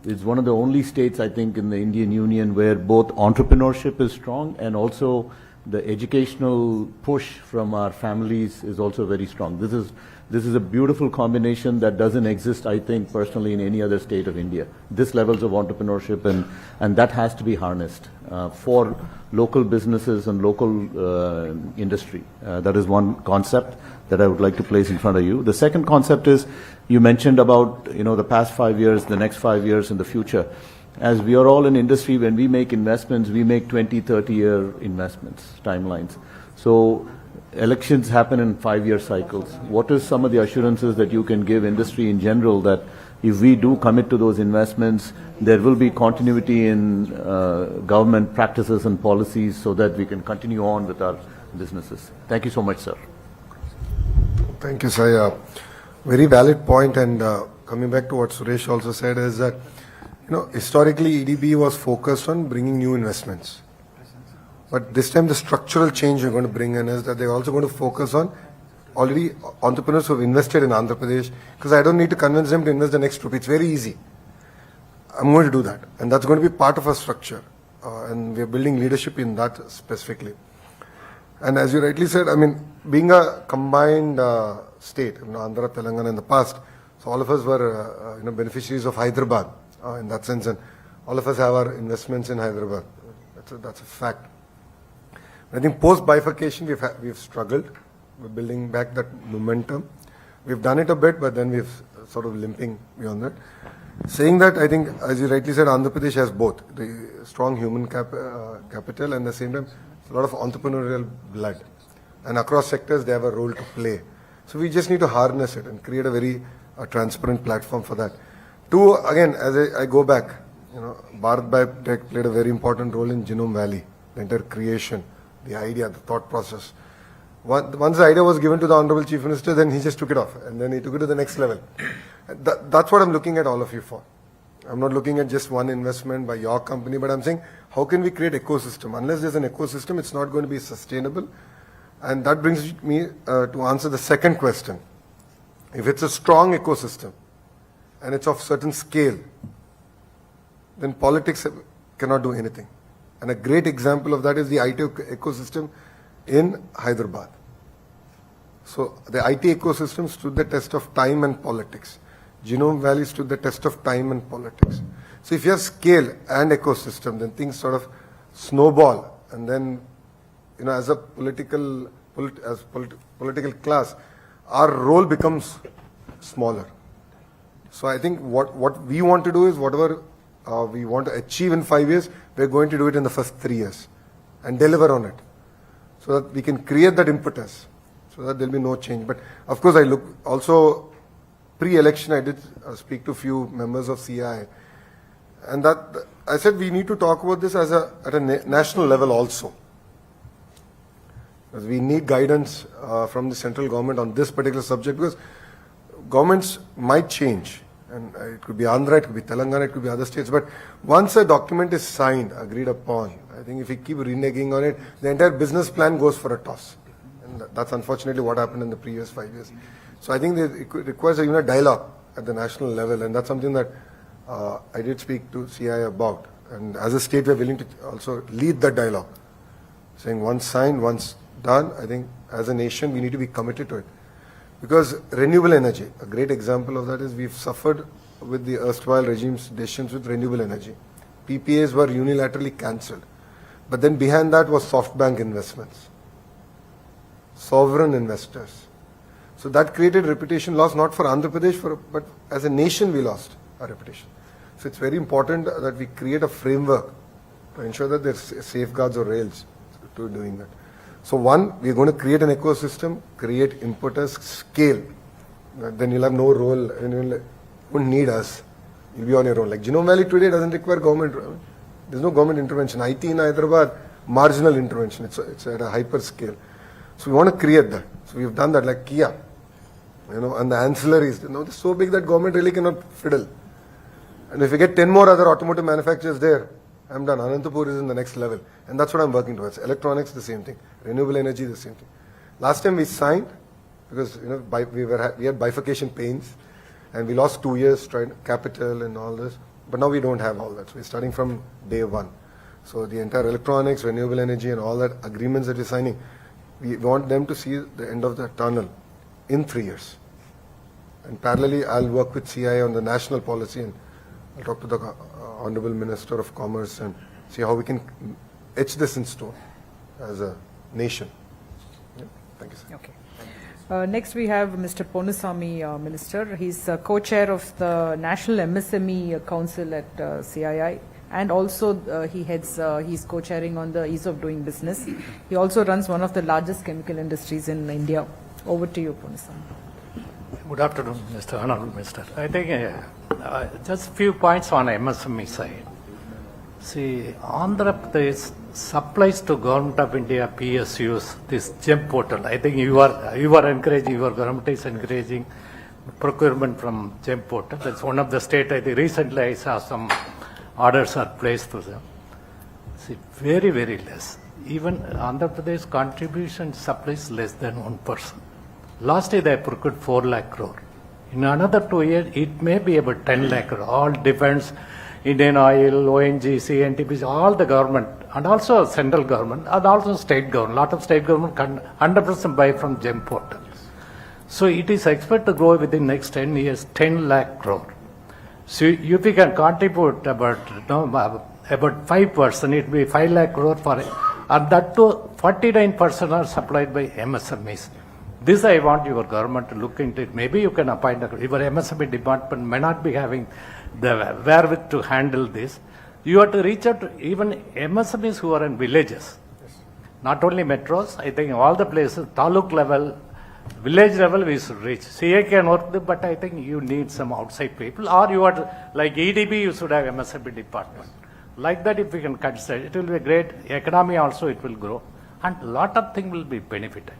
It's one of the only states, I think, in the Indian Union where both entrepreneurship is strong and also the educational push from our families is also very strong. This is a beautiful combination that doesn't exist, I think, personally in any other state of India. This levels of entrepreneurship and that has to be harnessed for local businesses and local industry. That is one concept that I would like to place in front of you. The second concept is, you mentioned about, the past 5 years, the next 5 years in the future. As we are all in industry, when we make investments, we make 20, 30-year investments, timelines. So elections happen in 5-year cycles. What is some of the assurances that you can give industry in general that if we do commit to those investments, there will be continuity in government practices and policies so that we can continue on with our businesses? Thank you so much, sir. Thank you, Sai. Very valid point, and coming back to what Suresh also said is that, historically EDB was focused on bringing new investments. But this time the structural change we're going to bring in is that they're also going to focus on already entrepreneurs who have invested in Andhra Pradesh, because I don't need to convince them to invest the next rupee. It's very easy. I'm going to do that. And that's going to be part of our structure. And we're building leadership in that specifically. And as you rightly said, I mean, being a combined state, Andhra, Telangana in the past, so all of us were, beneficiaries of Hyderabad in that sense, and all of us have our investments in Hyderabad. That's a fact. I think post bifurcation we've struggled with building back that momentum. We've done it a bit, but then we've sort of limping beyond that. Saying that, I think, as you rightly said, Andhra Pradesh has both the strong human capital and at the same time a lot of entrepreneurial blood, and across sectors they have a role to play. So we just need to harness it and create a very transparent platform for that. Two, again, as I go back, Bharat Biotech played a very important role in Genome Valley, the entire creation, the idea, the thought process. Once the idea was given to the Honorable Chief Minister, then he just took it off and then he took it to the next level. That's what I'm looking at all of you for. I'm not looking at just one investment by your company, but I'm saying, how can we create ecosystem? Unless there's an ecosystem, it's not going to be sustainable. And that brings me to answer the second question. If it's a strong ecosystem and it's of certain scale, then politics cannot do anything. And a great example of that is the IT ecosystem in Hyderabad. So the IT ecosystem stood the test of time and politics. Genome Valley stood the test of time and politics. So if you have scale and ecosystem, then things sort of snowball, and then, as a political class, our role becomes smaller. So I think what we want to do is whatever we want to achieve in 5 years, we're going to do it in the first 3 years and deliver on it, so that we can create that impetus, so that there'll be no change. But of course, I look also pre-election, I did speak to a few members of CI, and that I said we need to talk about this at a national level also. Because we need guidance from the central government on this particular subject, because governments might change, and it could be Andhra, it could be Telangana, it could be other states, but once a document is signed, agreed upon, I think if we keep reneging on it, the entire business plan goes for a toss. And that's unfortunately what happened in the previous 5 years. So I think that it requires a dialogue at the national level, and that's something that I did speak to CI about. And as a state, we're willing to also lead that dialogue, saying once signed, once done, I think as a nation, we need to be committed to it. Because renewable energy, a great example of that is we've suffered with the erstwhile regime's decisions with renewable energy. PPAs were unilaterally cancelled. But then behind that was SoftBank investments, sovereign investors. So that created reputation loss, not for Andhra Pradesh, but as a nation we lost our reputation. So it's very important that we create a framework to ensure that there's safeguards or rails to doing that. So one, we're going to create an ecosystem, create impetus, scale. Then you'll have no role, and you won't need us. You'll be on your own. Like Genome Valley today doesn't require government. There's no government intervention. IT in Hyderabad, marginal intervention. It's at a hyper scale. So we want to create that. So we've done that, like Kia, and the ancillaries. It's so big that government really cannot fiddle. And if we get 10 more other automotive manufacturers there, I'm done. Anantapur is in the next level. And that's what I'm working towards. Electronics, the same thing. Renewable energy, the same thing. Last time we signed, because we had bifurcation pains, and we lost 2 years trying capital and all this. But now we don't have all that. So we're starting from day one. So the entire electronics, renewable energy, and all that agreements that we're signing, we want them to see the end of the tunnel in 3 years. And parallelly, I'll work with CI on the national policy, and I'll talk to the Honorable Minister of Commerce and see how we can etch this in stone as a nation. Yeah. Thank you, sir. Okay. Next we have Mr. Ponusamy, Minister. He's co-chair of the National MSME Council at CII, and also he's co-chairing on the ease of doing business. He also runs one of the largest chemical industries in India. Over to you, Ponusamy. Good afternoon, Mr. Honorable Minister. I think just a few points on MSME side. See, Andhra Pradesh supplies to Government of India PSUs this GEM portal. I think you are encouraging, your government is encouraging procurement from GEM portal. That's one of the state. I think recently I saw some orders are placed to them. See, very, very less. Even Andhra Pradesh contribution supplies less than 1%. Last year they procured 4 lakh crore. In another 2 years, it may be about 10 lakh crore. All depends, Indian Oil, ONGC, NTPC, all the government, and also central government, and also state government. Lot of state government can 100% buy from GEM portal. So it is expected to grow within next 10 years, 10 lakh crore. So if we can contribute about 5%, it will be 5 lakh crore for it. And that too, 49% are supplied by MSMEs. This I want your government to look into it. Maybe you can appoint, your MSME department may not be having the wherewith to handle this. You have to reach out to even MSMEs who are in villages. Not only metros, I think all the places, taluk level, village level we should reach. CA can work, but I think you need some outside people, or you are like EDB, you should have MSME department. Like that, if we can consider, it will be great. Economy also it will grow, and lot of things will be benefited.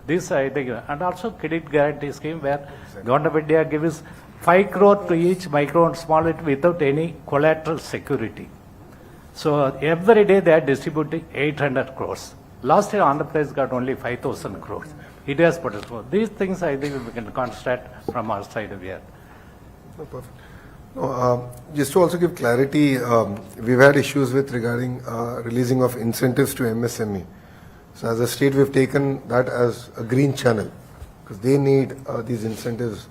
This I think, and also credit guarantee scheme where Government of India gives 5 crore to each micro and small without any collateral security. So every day they are distributing 800 crores. Last year Andhra Pradesh got only 5,000 crores. It has potential. These things I think we can concentrate from our side of here. No, perfect. No, just to also give clarity, we've had issues with regarding releasing of incentives to MSME. So as a state, we've taken that as a green channel because they need these incentives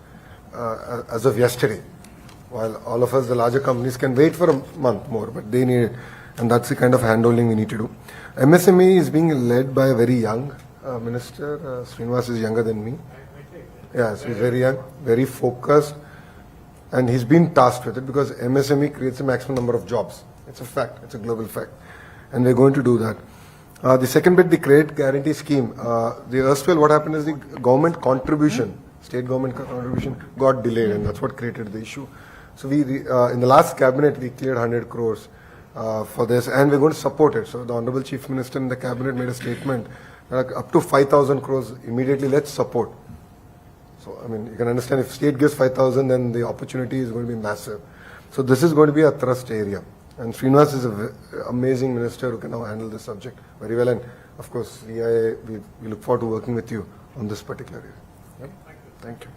as of yesterday. While all of us, the larger companies, can wait for a month more, but they need it. And that's the kind of handholding we need to do. MSME is being led by a very young minister. Srinivas is younger than me. Yeah, so he's very young, very focused. And he's been tasked with it because MSME creates a maximum number of jobs. It's a fact. It's a global fact. And we're going to do that. The second bit, the credit guarantee scheme. The erstwhile, what happened is the government contribution, state government contribution got delayed, and that's what created the issue. So we, in the last cabinet, we cleared 100 crores for this, and we're going to support it. So the Honorable Chief Minister in the cabinet made a statement that up to 5,000 crores immediately, let's support. So, I mean, you can understand if state gives 5,000, then the opportunity is going to be massive. So this is going to be a thrust area. And Srinivas is an amazing minister who can now handle this subject very well. And of course, CIA, we look forward to working with you on this particular area. Yep. Thank you.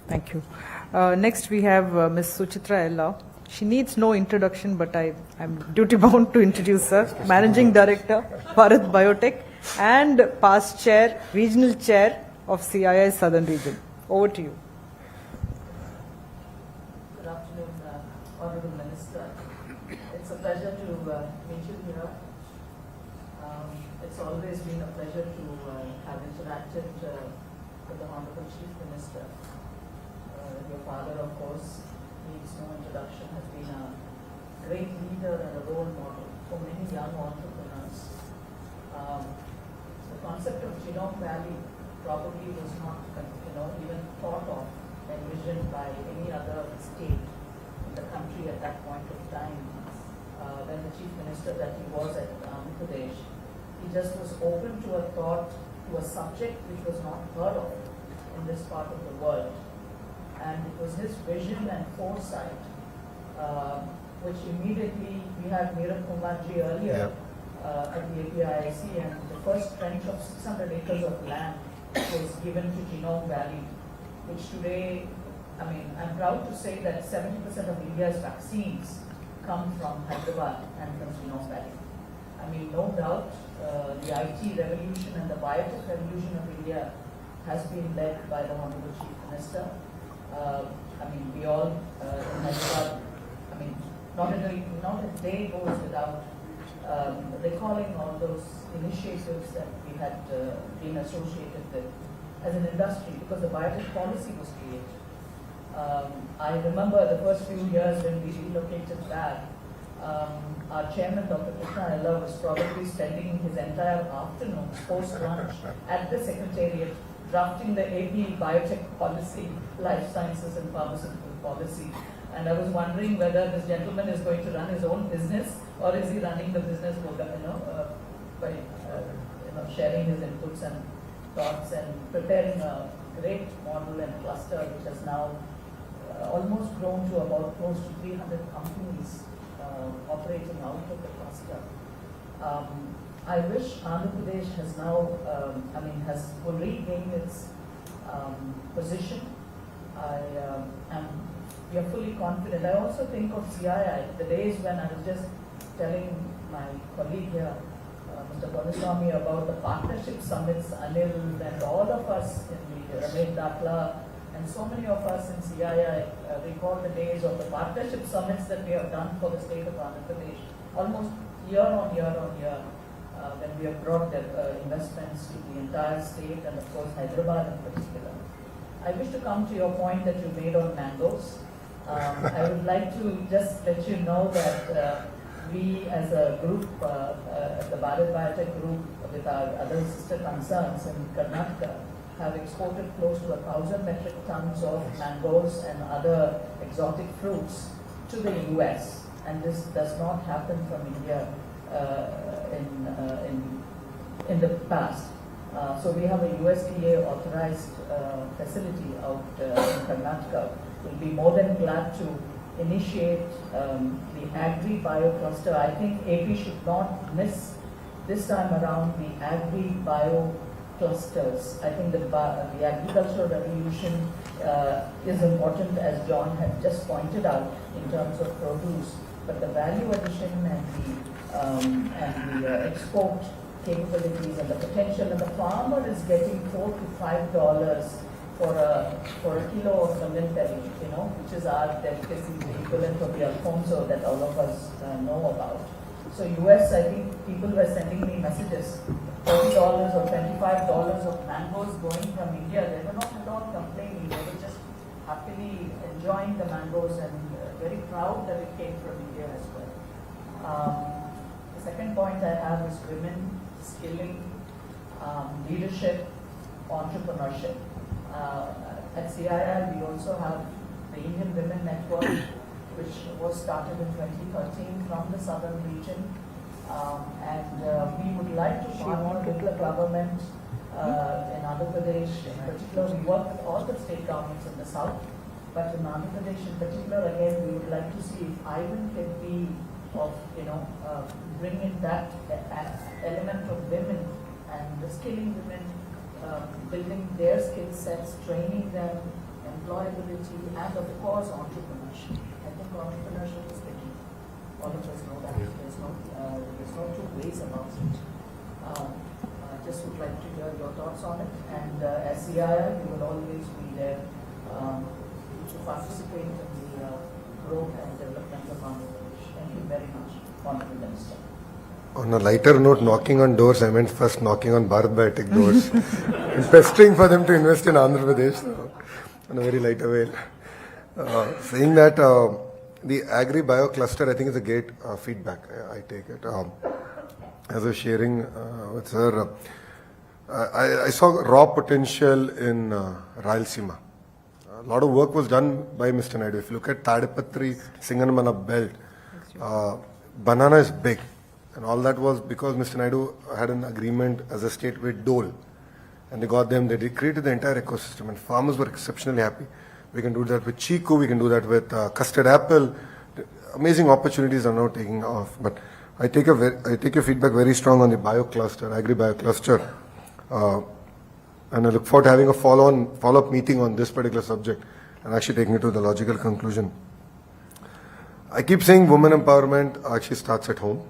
Thank you. Next, we have Ms. Suchitra Ella. She needs no introduction, but I'm duty-bound to introduce her. Managing Director, Bharat Biotech, and past Chair, Regional Chair of CII Southern Region. Over to you. Good afternoon, Honourable Minister. It's a pleasure to meet you here. It's always been a pleasure to have interacted with the Honourable Chief Minister. Your father, of course, needs no introduction, has been a great leader and a role model for many young entrepreneurs. The concept of Genome Valley probably was not, even thought of, envisioned by any other state in the country at that point of time. When the Chief Minister that he was at Andhra Pradesh, he just was open to a thought, to a subject which was not heard of in this part of the world. And it was his vision and foresight, which immediately, we had Neera Kumarji earlier at the APIIC, and the first trench of 600 acres of land was given to Genome Valley, which today, I'm proud to say that 70% of India's vaccines come from Hyderabad and from Genome Valley. No doubt, the IT revolution and the biotech revolution of India has been led by the Honorable Chief Minister. We all in Hyderabad, not a day goes without recalling all those initiatives that we had been associated with as an industry, because the biotech policy was created. I remember the first few years when we relocated back, our chairman, Dr. Krishna Ella, was probably spending his entire afternoon post-lunch at the Secretariat drafting the AP biotech policy, life sciences and pharmaceutical policy. And I was wondering whether this gentleman is going to run his own business, or is he running the business by sharing his inputs and thoughts and preparing a great model and cluster which has now almost grown to about close to 300 companies operating out of the cluster. I wish Andhra Pradesh has now, has regained its position. We are fully confident. I also think of CII, the days when I was just telling my colleague here, Mr. Ponuswamy, about the partnership summits, Anil and all of us in the Ramesh Dakla and so many of us in CII recall the days of the partnership summits that we have done for the state of Andhra Pradesh, almost year on year when we have brought the investments to the entire state and of course Hyderabad in particular. I wish to come to your point that you made on mangoes. I would like to just let you know that we as a group, the Bharat Biotech group with our other sister concerns in Karnataka, have exported close to 1,000 metric tons of mangoes and other exotic fruits to the US. And this does not happen from India in the past. So we have a USDA authorized facility out in Karnataka. We'll be more than glad to initiate the agri-bio cluster. I think AP should not miss this time around the agri-bio clusters. I think the agricultural revolution is important, as John had just pointed out, in terms of produce. But the value addition and the export capabilities and the potential, and the farmer is getting $4 to $5 for a kilo of millet, which is our delicacy, the equivalent of the Alfonso that all of us know about. So US, I think people were sending me messages, $40 or $25 of mangoes going from India. They were not at all complaining. They were just happily enjoying the mangoes and very proud that it came from India as well. The second point I have is women skilling, leadership, entrepreneurship. At CII, we also have the Indian Women Network, which was started in 2013 from the southern region. We would like to partner with the government in Andhra Pradesh. In particular, we work with all the state governments in the south, but in Andhra Pradesh in particular, again, we would like to see if Ivan can be of, bring in that element of women and the skilling women, building their skill sets, training them, employability, and of course entrepreneurship. I think entrepreneurship is the key. All of us know that. There's no two ways about it. I just would like to hear your thoughts on it. And as CII, we will always be there to participate in the growth and development of Andhra Pradesh. Thank you very much, Honorable Minister. On a lighter note, knocking on doors, I meant first knocking on Bharat Biotech doors and pestering for them to invest in Andhra Pradesh. So, on a very lighter way. Saying that the agri-bio cluster, I think, is a great feedback. I take it. As I was sharing with sir, I saw raw potential in Rayalaseema. A lot of work was done by Mr. Naidu. If you look at Tadipatri, Singanamala belt, banana is big. And all that was because Mr. Naidu had an agreement as a state with Dole. And they got them, they created the entire ecosystem, and farmers were exceptionally happy. We can do that with Chiku, we can do that with custard apple. Amazing opportunities are now taking off. But I take your feedback very strong on the bio cluster, agri-bio cluster. And I look forward to having a follow-up meeting on this particular subject and actually taking it to the logical conclusion. I keep saying women empowerment actually starts at home.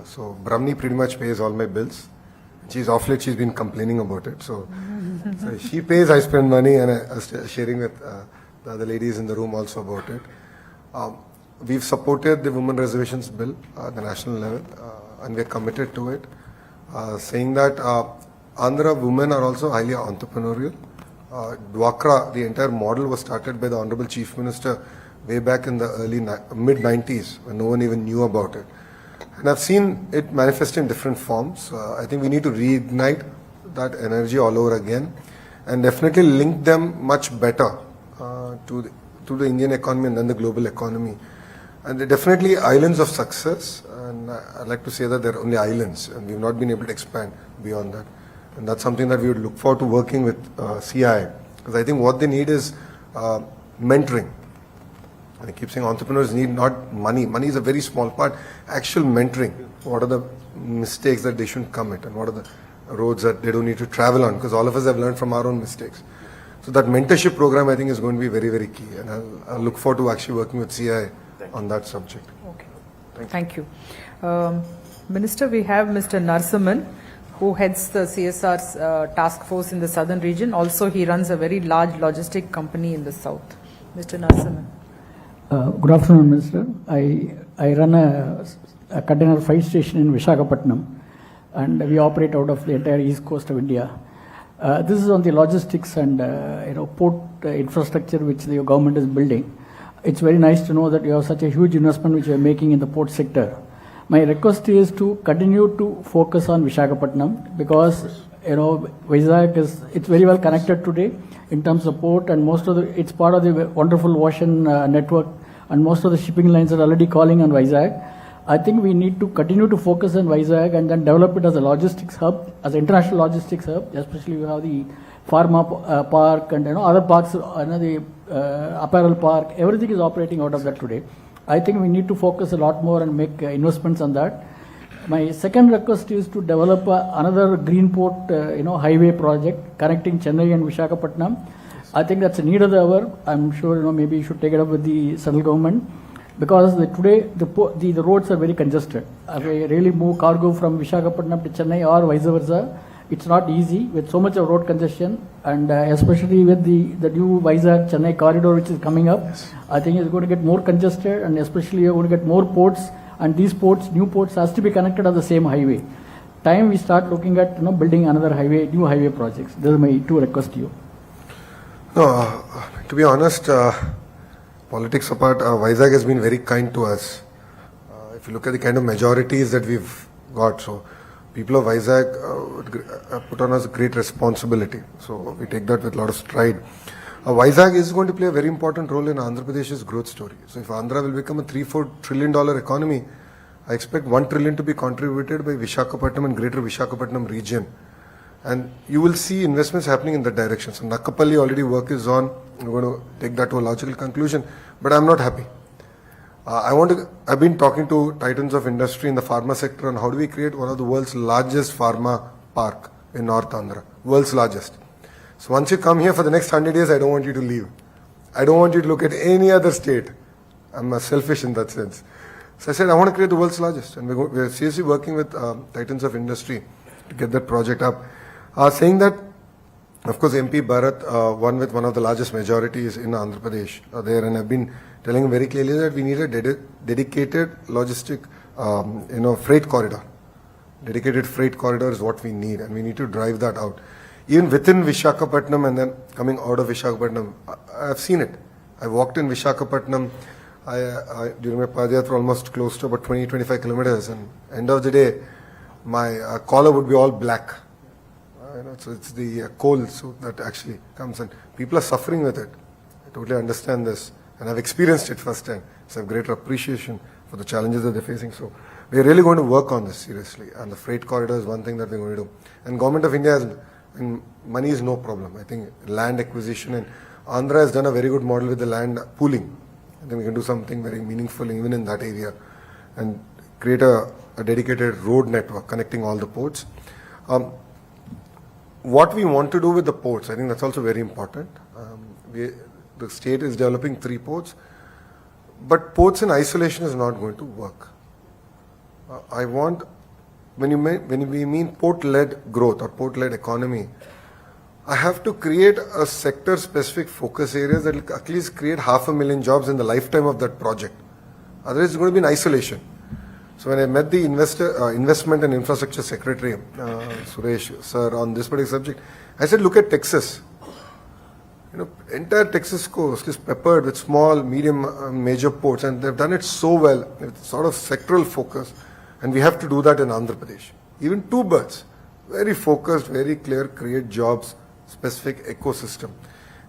So Brahmani pretty much pays all my bills. She's off late, she's been complaining about it. So she pays, I spend money, and I was sharing with the other ladies in the room also about it. We've supported the women reservations bill at the national level, and we're committed to it. Saying that Andhra women are also highly entrepreneurial. Dwakra, the entire model was started by the Honorable Chief Minister way back in the mid-90s when no one even knew about it. And I've seen it manifest in different forms. I think we need to reignite that energy all over again and definitely link them much better to the Indian economy and then the global economy. And they're definitely islands of success. And I'd like to say that they're only islands and we've not been able to expand beyond that. And that's something that we would look forward to working with CI. Because I think what they need is mentoring. I keep saying entrepreneurs need not money. Money is a very small part. Actual mentoring. What are the mistakes that they shouldn't commit and what are the roads that they don't need to travel on, because all of us have learned from our own mistakes. So that mentorship program, I think, is going to be very, very key, and I'll look forward to actually working with CI on that subject. Okay. Thank you. Minister, we have Mr. Narasimhan, who heads the CSR's task force in the southern region. Also, he runs a very large logistic company in the south. Mr. Narasimhan. Good afternoon, Minister. I run a container freight station in Visakhapatnam, and we operate out of the entire east coast of India. This is on the logistics and port infrastructure which the government is building. It's very nice to know that you have such a huge investment which you are making in the port sector. My request is to continue to focus on Visakhapatnam, because Vizag it's very well connected today in terms of port, and it's part of the wonderful ocean network, and most of the shipping lines are already calling on Vizag. I think we need to continue to focus on Vizag and then develop it as a logistics hub, as an international logistics hub. Especially you have the pharma park and other parks, the apparel park. Everything is operating out of that today. I think we need to focus a lot more and make investments on that. My second request is to develop another green port, highway project connecting Chennai and Visakhapatnam. I think that's a need of the hour. I'm sure maybe you should take it up with the central government, because today the roads are very congested. If we really move cargo from Visakhapatnam to Chennai or vice versa, it's not easy with so much of road congestion, and especially with the new Vizag Chennai corridor which is coming up. Yes. I think it's going to get more congested, and especially you're going to get more ports, and these ports, new ports, has to be connected on the same highway. Time we start looking at building another highway, new highway projects. Those are my two requests to you. No, to be honest, politics apart, Vizag has been very kind to us. If you look at the kind of majorities that we've got, so people of Vizag put on us a great responsibility. So we take that with a lot of stride. Vizag is going to play a very important role in Andhra Pradesh's growth story. So if Andhra will become a $3-4 trillion economy, I expect $1 trillion to be contributed by Visakhapatnam and greater Visakhapatnam region. And you will see investments happening in that direction. So Nakapalli already work is on. We're going to take that to a logical conclusion. But I'm not happy. I've been talking to titans of industry in the pharma sector on how do we create one of the world's largest pharma park in North Andhra. World's largest. So once you come here for the next 100 years, I don't want you to leave. I don't want you to look at any other state. I'm selfish in that sense. So I said, I want to create the world's largest. And we're seriously working with titans of industry to get that project up. Saying that, of course, MP Bharat won with one of the largest majorities in Andhra Pradesh there, and I've been telling him very clearly that we need a dedicated logistic, freight corridor. Dedicated freight corridor is what we need, and we need to drive that out. Even within Visakhapatnam and then coming out of Visakhapatnam, I've seen it. I walked in Visakhapatnam during my Padayatra almost close to about 20-25 kilometers, and end of the day, my collar would be all black. So it's the coal so that actually comes, and people are suffering with it. I totally understand this, and I've experienced it firsthand. So I have greater appreciation for the challenges that they're facing. So we're really going to work on this seriously, and the freight corridor is one thing that we're going to do. And Government of India has, money is no problem. I think land acquisition, and Andhra has done a very good model with the land pooling. I think we can do something very meaningful even in that area, and create a dedicated road network connecting all the ports. What we want to do with the ports, I think that's also very important. The state is developing 3 ports, but ports in isolation is not going to work. When we mean port-led growth or port-led economy, I have to create a sector-specific focus areas that will at least create 500,000 jobs in the lifetime of that project. Otherwise, it's going to be in isolation. So when I met the Investment and Infrastructure Secretary, Suresh sir, on this particular subject, I said, look at Texas. Entire Texas coast is peppered with small, medium, major ports, and they've done it so well, with sort of sectoral focus, and we have to do that in Andhra Pradesh. Even 2 birds, very focused, very clear, create jobs, specific ecosystem.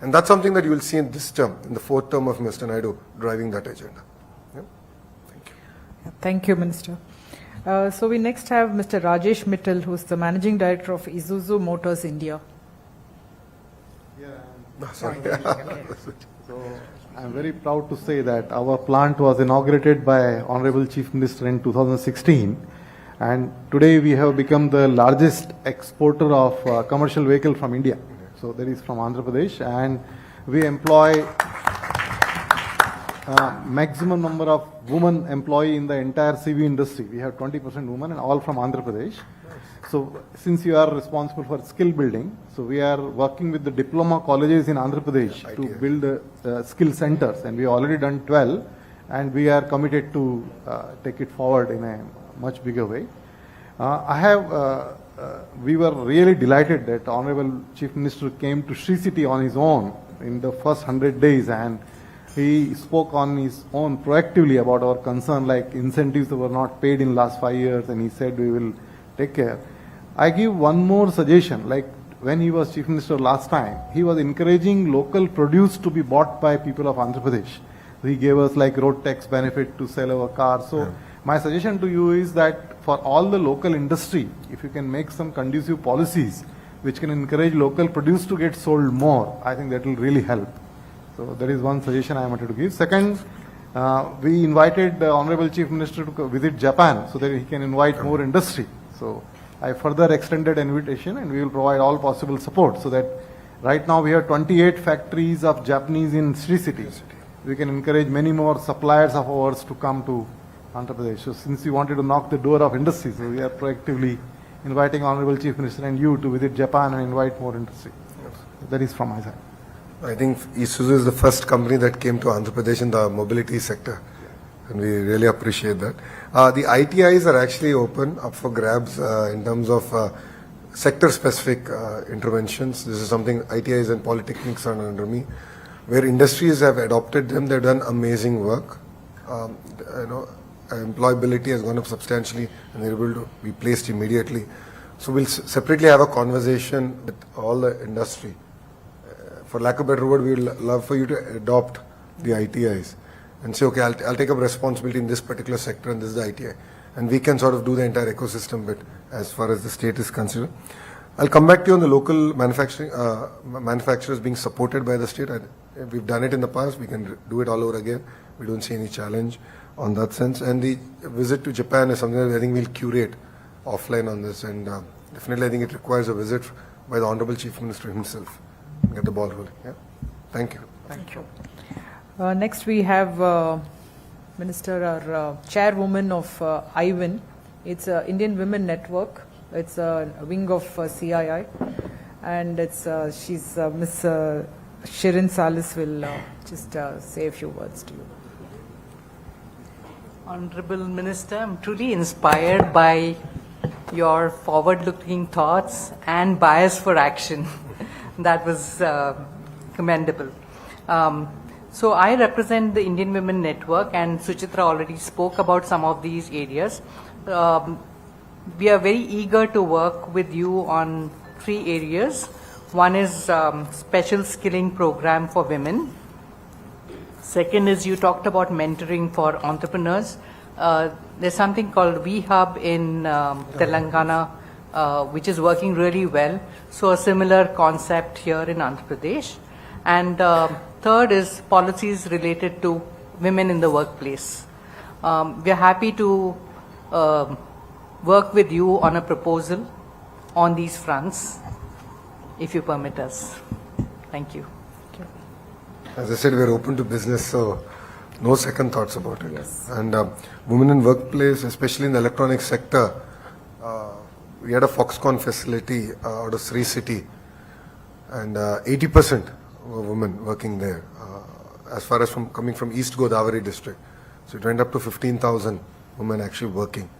And that's something that you will see in this term, in the 4th term of Mr. Naidu, driving that agenda. Thank you, Minister. So we next have Mr. Rajesh Mittal, who is the Managing Director of Isuzu Motors India. Sorry. So I'm very proud to say that our plant was inaugurated by Honorable Chief Minister in 2016. And today we have become the largest exporter of commercial vehicle from India. So that is from Andhra Pradesh, and we employ maximum number of women employee in the entire CV industry. We have 20% women and all from Andhra Pradesh. So since you are responsible for skill building, so we are working with the diploma colleges in Andhra Pradesh to build skill centers, and we have already done 12, and we are committed to take it forward in a much bigger way. We were really delighted that Honorable Chief Minister came to Sri City on his own in the first 100 days, and he spoke on his own proactively about our concern, like incentives that were not paid in last 5 years, and he said we will take care. I give one more suggestion, like when he was Chief Minister last time, he was encouraging local produce to be bought by people of Andhra Pradesh. He gave us like road tax benefit to sell our cars. So my suggestion to you is that for all the local industry, if you can make some conducive policies which can encourage local produce to get sold more, I think that will really help. So that is one suggestion I wanted to give. Second, we invited the Honorable Chief Minister to visit Japan so that he can invite more industry. So I further extended invitation, and we will provide all possible support so that right now we have 28 factories of Japanese in Sri City. We can encourage many more suppliers of ours to come to Andhra Pradesh. So since you wanted to knock the door of industry, so we are proactively inviting Honorable Chief Minister and you to visit Japan and invite more industry. That is from my side. I think Isuzu is the first company that came to Andhra Pradesh in the mobility sector, and we really appreciate that. The ITIs are actually open up for grabs in terms of sector-specific interventions. This is something ITIs and polytechnics are under me, where industries have adopted them. They've done amazing work. Employability has gone up substantially, and they're able to be placed immediately. So we'll separately have a conversation with all the industry. For lack of a better word, we would love for you to adopt the ITIs and say, okay, I'll take up responsibility in this particular sector, and this is the ITI. And we can sort of do the entire ecosystem bit as far as the state is concerned. I'll come back to you on the local manufacturers being supported by the state. We've done it in the past. We can do it all over again. We don't see any challenge on that sense. And the visit to Japan is something that I think we'll curate offline on this. And definitely I think it requires a visit by the Honorable Chief Minister himself. Get the ball rolling. Yeah. Thank you. Thank you. Next we have Minister or Chairwoman of IWIN. It's Indian Women Network. It's a wing of CII, and it's she's Miss Shirin Salis will just say a few words to you. Honorable Minister, I'm truly inspired by your forward-looking thoughts and bias for action. That was commendable. So I represent the Indian Women Network, and Suchitra already spoke about some of these areas. We are very eager to work with you on 3 areas. One is special skilling program for women. Second is you talked about mentoring for entrepreneurs. There's something called VHub in Telangana, which is working really well. So a similar concept here in Andhra Pradesh. And third is policies related to women in the workplace. We are happy to work with you on a proposal on these fronts, if you permit us. Thank you. As I said, we're open to business, so no second thoughts about it. Yes. And women in workplace, especially in the electronic sector, we had a Foxconn facility out of Sri City, and 80% were women working there, as far as coming from East Godavari district. So it went up to 15,000 women actually working.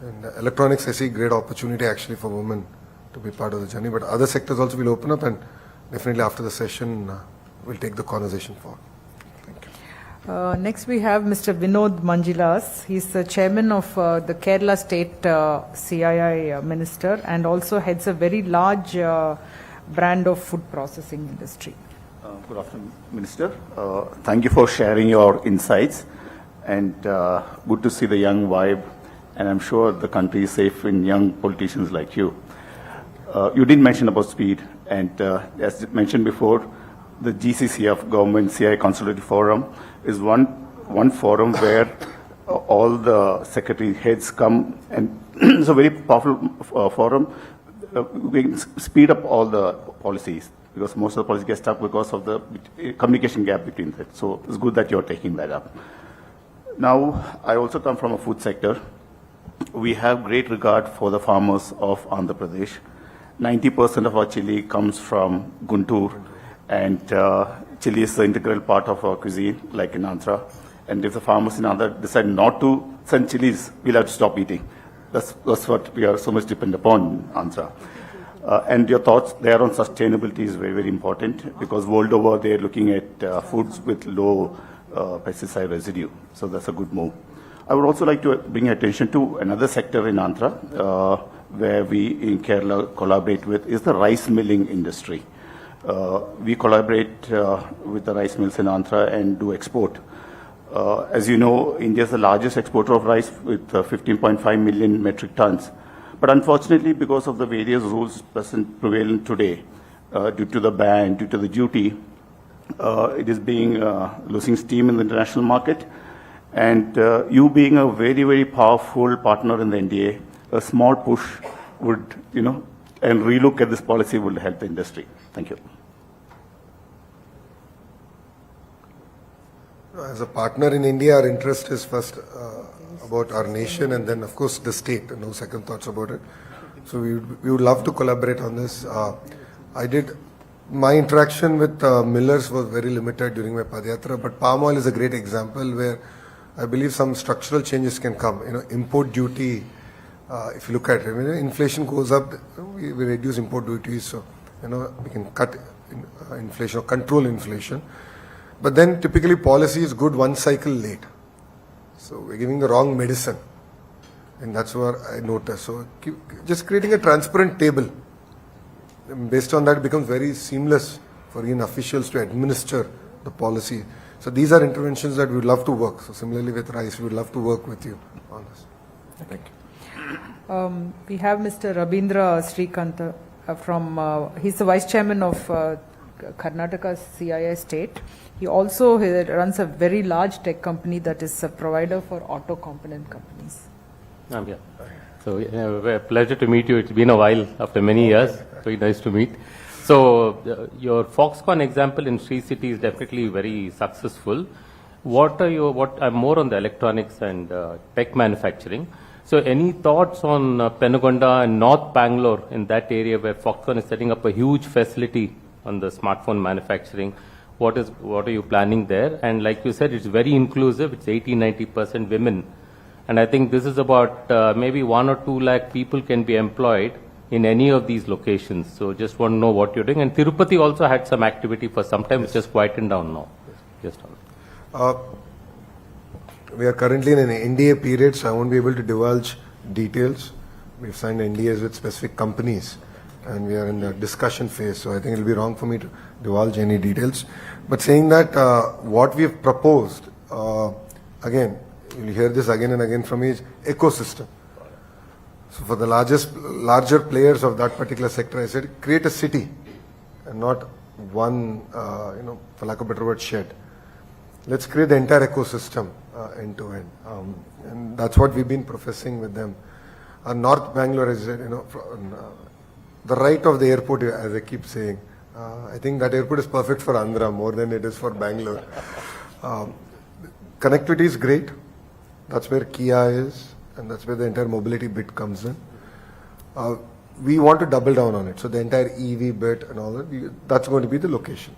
And electronics, I see great opportunity actually for women to be part of the journey. But other sectors also will open up, and definitely after the session, we'll take the conversation forward. Thank you. Next we have Mr. Vinod Manjilas. He's the chairman of the Kerala State CII Minister, and also heads a very large brand of food processing industry. Good afternoon, Minister. Thank you for sharing your insights, and good to see the young vibe, and I'm sure the country is safe in young politicians like you. You did mention about speed, and as mentioned before, the GCC of Government CI Consultative Forum is one forum where all the secretary heads come, and it's a very powerful forum. We can speed up all the policies, because most of the policies get stuck because of the communication gap between them. So it's good that you're taking that up. Now, I also come from a food sector. We have great regard for the farmers of Andhra Pradesh. 90% of our chili comes from Guntur, and chili is the integral part of our cuisine, like in Andhra. And if the farmers in Andhra decide not to send chilies, we'll have to stop eating. That's what we are so much dependent upon in Andhra. And your thoughts there on sustainability is very, very important, because world over they're looking at foods with low pesticide residue. So that's a good move. I would also like to bring attention to another sector in Andhra, where we in Kerala collaborate with, is the rice milling industry. We collaborate with the rice mills in Andhra and do export. As you know, India is the largest exporter of rice with 15.5 million metric tons. But unfortunately, because of the various rules prevalent today, due to the ban, due to the duty, it is losing steam in the international market. And you being a very, very powerful partner in the NDA, a small push would, and relook at this policy would help the industry. Thank you. As a partner in India, our interest is first about our nation, and then, of course, the state. No second thoughts about it. So we would love to collaborate on this. My interaction with millers was very limited during my Padyatra, but palm oil is a great example where I believe some structural changes can come. Import duty, if you look at it, inflation goes up, we reduce import duties, so we can cut inflation or control inflation. But then typically policy is good one cycle late. So we're giving the wrong medicine. And that's what I noticed. So just creating a transparent table. Based on that, it becomes very seamless for Indian officials to administer the policy. So these are interventions that we would love to work. So similarly with rice, we would love to work with you on this. Thank you. We have Mr. Rabindra Srikanta he's the Vice Chairman of Karnataka CII State. He also runs a very large tech company that is a provider for auto component companies. Yeah. So, a pleasure to meet you. It's been a while after many years. Very nice to meet. So, your Foxconn example in Sri City is definitely very successful. I'm more on the electronics and tech manufacturing. So, any thoughts on Penugonda and North Bangalore, in that area where Foxconn is setting up a huge facility on the smartphone manufacturing? What are you planning there? And like you said, it's very inclusive. It's 80-90% women. And I think this is about maybe 1 or 2 lakh people can be employed in any of these locations. So just want to know what you're doing. And Tirupati also had some activity for some time. It's just quietened down now. Just we are currently in an NDA period, so I won't be able to divulge details. We've signed NDAs with specific companies, and we are in the discussion phase, so I think it'll be wrong for me to divulge any details. But saying that, what we have proposed, again, you'll hear this again and again from me, is ecosystem. So for the larger players of that particular sector, I said, create a city and not one, for lack of a better word, shed. Let's create the entire ecosystem end to end. And that's what we've been professing with them. North Bangalore is, the right of the airport, as I keep saying. I think that airport is perfect for Andhra more than it is for Bangalore. Connectivity is great. That's where Kia is, and that's where the entire mobility bit comes in. We want to double down on it. So the entire EV bit and all that, that's going to be the location.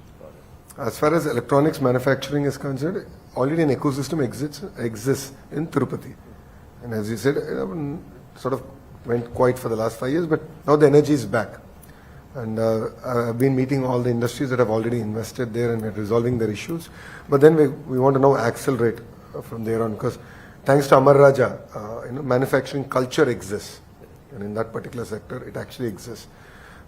As far as electronics manufacturing is concerned, already an ecosystem exists in Tirupati. And as you said, sort of went quiet for the last 5 years, but now the energy is back. And I've been meeting all the industries that have already invested there, and we're resolving their issues. But then we want to now accelerate from there on, because thanks to Amar Raja, manufacturing culture exists. And in that particular sector, it actually exists.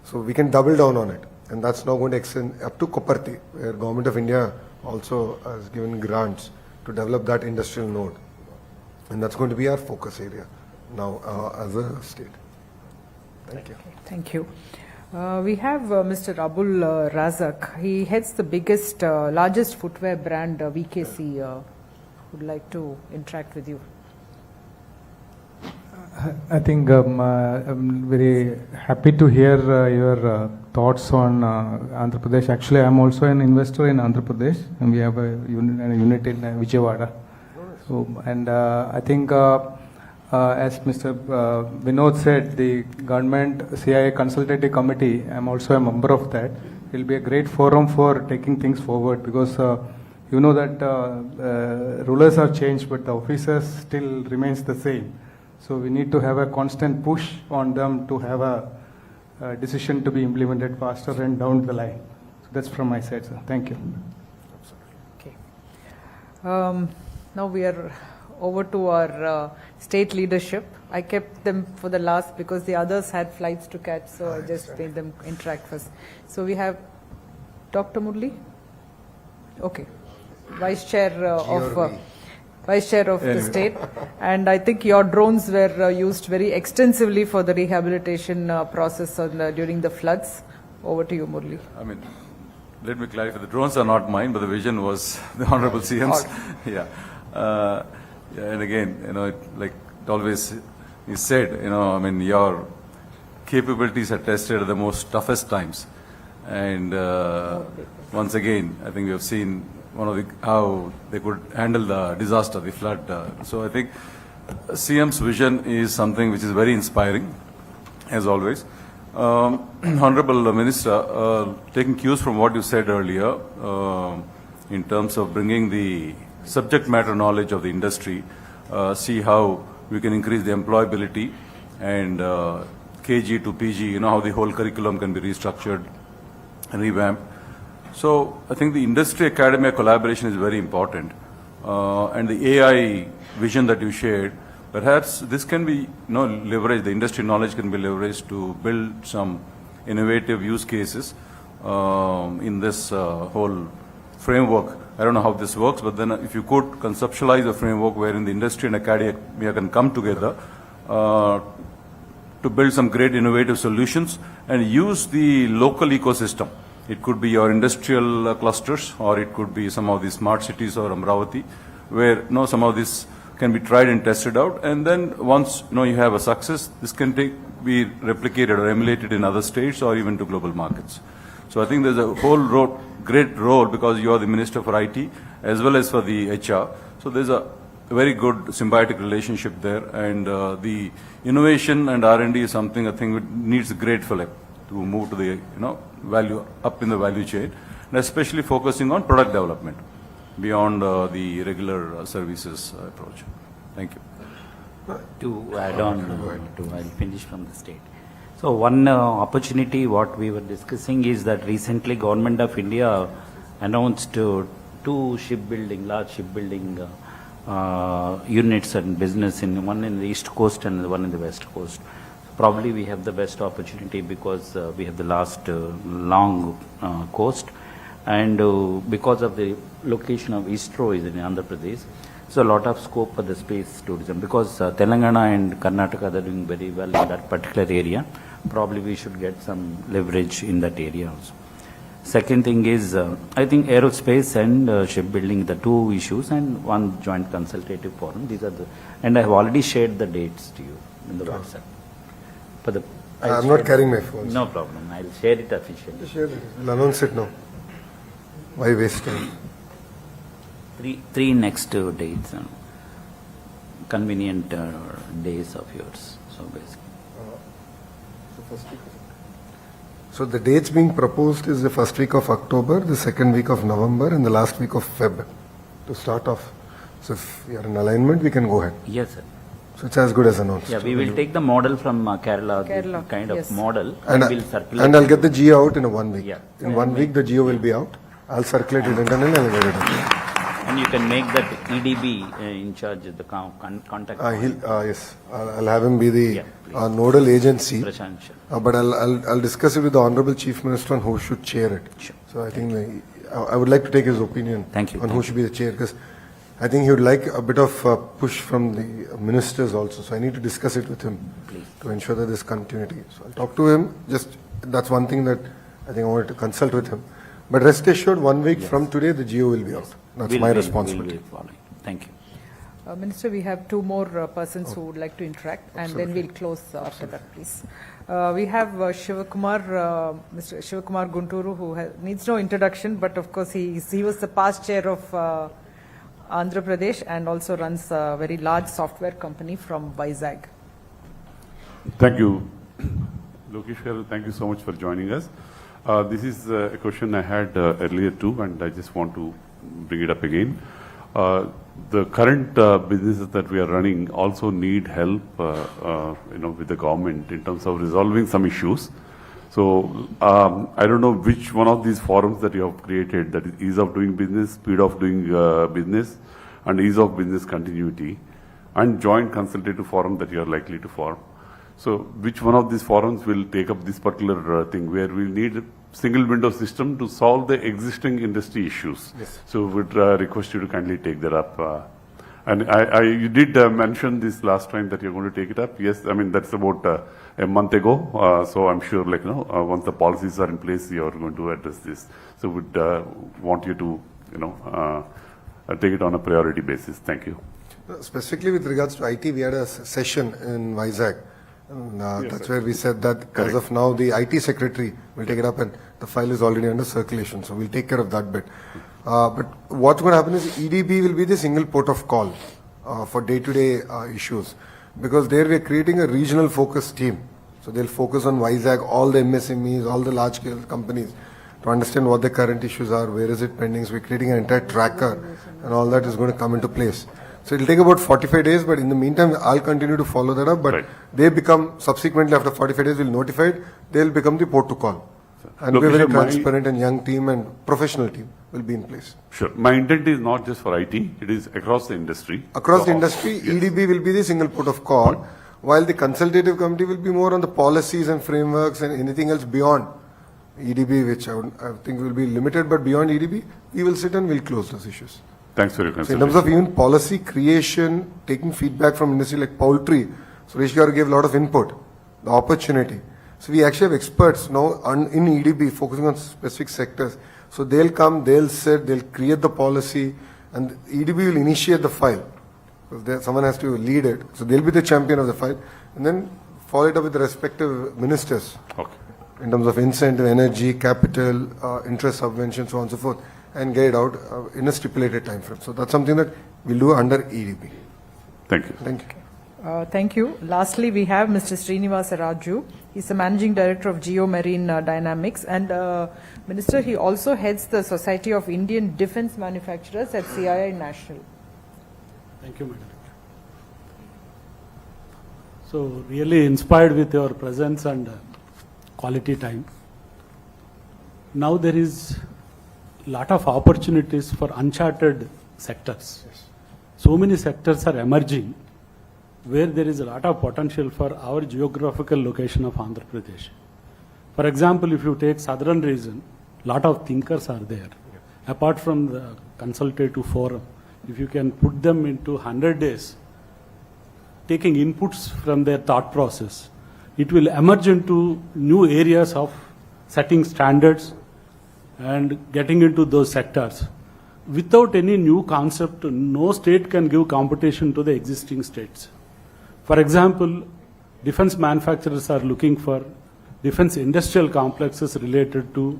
So we can double down on it. And that's now going to extend up to Koparthi, where Government of India also has given grants to develop that industrial node. And that's going to be our focus area now as a state. Thank you. Thank you. We have Mr. Abul Razak. He heads the largest footwear brand, VKC. Would like to interact with you. I think I'm very happy to hear your thoughts on Andhra Pradesh. Actually, I'm also an investor in Andhra Pradesh, and we have a unit in Vijayawada. So, and I think, as Mr. Vinod said, the government CIA Consultative Committee, I'm also a member of that. It will be a great forum for taking things forward because you know that rulers have changed, but the officers still remains the same. So we need to have a constant push on them to have a decision to be implemented faster and down the line. So that's from my side, sir. Thank you. Okay. Now we are over to our state leadership. I kept them for the last because the others had flights to catch, so I just made them interact first. So we have Dr. Murli. Okay. Vice Chair of the state, and I think your drones were used very extensively for the rehabilitation process during the floods. Over to you, Murli. I mean, let me clarify, the drones are not mine, but the vision was the Honorable CM's. Yeah. And again, you know, like it always is said, you know, I mean, your capabilities are tested at the most toughest times. And once again, I think we have seen how they could handle the disaster, the flood. So I think CM's vision is something which is very inspiring, as always. Honorable Minister, taking cues from what you said earlier, in terms of bringing the subject matter knowledge of the industry, see how we can increase the employability and KG to PG, you know, how the whole curriculum can be restructured and revamped. So I think the industry-academia collaboration is very important. And the AI vision that you shared, perhaps this can be, you know, leveraged, the industry knowledge can be leveraged to build some innovative use cases in this whole framework. I don't know how this works, but then if you could conceptualize a framework wherein the industry and academia can come together to build some great innovative solutions and use the local ecosystem. It could be your industrial clusters, or it could be some of the smart cities or Amravati, where, you know, some of this can be tried and tested out. And then once, you know, you have a success, this can be replicated or emulated in other states or even to global markets. So I think there's a whole great role, because you are the Minister for IT as well as for the HR. So there's a very good symbiotic relationship there, and the innovation and R&D is something I think needs a great fillip to move to the, you know, value up in the value chain, and especially focusing on product development beyond the regular services approach. Thank you. To add on, I'll finish from the state. So one opportunity what we were discussing is that recently Government of India announced two large shipbuilding units and business, one in the East Coast and one in the West Coast. Probably we have the best opportunity because we have the last long coast, and because of the location of ISRO is in Andhra Pradesh, so a lot of scope for the space tourism, because Telangana and Karnataka are doing very well in that particular area. Probably we should get some leverage in that area also. Second thing is, I think aerospace and shipbuilding, the two issues, and one joint consultative forum. These are and I have already shared the dates to you in the WhatsApp. I'm not carrying my phone. No problem. I'll share it officially. Share it. We'll announce it now. Why waste time? Three next dates, convenient days of yours. So basically. So the dates being proposed is the first week of October, the second week of November, and the last week of Feb to start off. So if we are in alignment, we can go ahead. Yes, sir. So it's as good as announced. Yeah, we will take the model from Kerala, the kind of model, and we'll circulate. And I'll get the GO out in 1 week. Yeah. In 1 week, the GO will be out. I'll circulate it internally and I'll get it out. And you can make that EDB in charge of the contact. Yes, I'll have him be the nodal agency. But I'll discuss it with the Honorable Chief Minister on who should chair it. Sure. So I think I would like to take his opinion on who should be the chair, because I think he would like a bit of push from the ministers also. So I need to discuss it with him to ensure that there's continuity. So I'll talk to him. That's one thing that I think I wanted to consult with him. But rest assured, 1 week from today, the GO will be out. That's my responsibility. Thank you. Minister, we have two more persons who would like to interact, and then we'll close after that, please. We have Shivakumar, Mr. Shivakumar Gunturu, who needs no introduction, but of course he was the past chair of Andhra Pradesh and also runs a very large software company from Vizag. Thank you, Lokesh. Thank you so much for joining us. This is a question I had earlier too, and I just want to bring it up again. The current businesses that we are running also need help, with the government in terms of resolving some issues. So I don't know which one of these forums that you have created, that is ease of doing business, speed of doing business, and ease of business continuity, and joint consultative forum that you are likely to form. So which one of these forums will take up this particular thing where we need a single window system to solve the existing industry issues? Yes. So would request you to kindly take that up. And you did mention this last time that you're going to take it up. Yes, I mean, that's about a month ago. So I'm sure, once the policies are in place, you're going to address this. So would want you to, take it on a priority basis. Thank you. Specifically with regards to IT, we had a session in Vizag. And, Yes, that's sir. where we said that Correct. as of now, the IT secretary will take it up, and the file is already under circulation. So we'll take care of that bit. But what's going to happen is EDB will be the single port of call for day-to-day issues, because there we are creating a regional focus team. So they'll focus on Vizag, all the MSMEs, all the large-scale companies, to understand what the current issues are, where is it pending. So we're creating an entire tracker, and all that is going to come into place. So it'll take about 45 days, but in the meantime, I'll continue to follow that up. But Right. they become, subsequently after 45 days, we'll notify it, they'll become the port to call. And we're Lokesh, very my- transparent and young team and professional team will be in place. Sure. My intent is not just for IT, it is across the industry. Across So, the industry, yes. EDB will be the single port of call, while the consultative committee will be more on the policies and frameworks and anything else beyond EDB, which I think will be limited, but beyond EDB, we will sit and we'll close those issues. Thanks for your So in consideration. terms of even policy creation, taking feedback from industry like poultry, Suresh Garu gave a lot of input, the opportunity. So we actually have experts now in EDB focusing on specific sectors. So they'll come, they'll sit, they'll create the policy, and EDB will initiate the file. Because someone has to lead it. So they'll be the champion of the file, and then follow it up with the respective ministers Okay. in terms of incentive, energy, capital, interest subvention, so on and so forth, and get it out in a stipulated time frame. So that's something that we'll do under EDB. Thank you. Thank you. Thank you. Lastly, we have Mr. Srinivasa Raju. He's the Managing Director of Geomarine Dynamics. And Minister, he also heads the Society of Indian Defence Manufacturers at CII National. Thank you, Madam. So, really inspired with your presence and quality time. Now there is a lot of opportunities for uncharted sectors. So many sectors are emerging where there is a lot of potential for our geographical location of Andhra Pradesh. For example, if you take southern region, lot of thinkers are there. Apart from the consultative forum, if you can put them into 100 days, taking inputs from their thought process, it will emerge into new areas of setting standards and getting into those sectors. Without any new concept, no state can give competition to the existing states. For example, defense manufacturers are looking for defense industrial complexes related to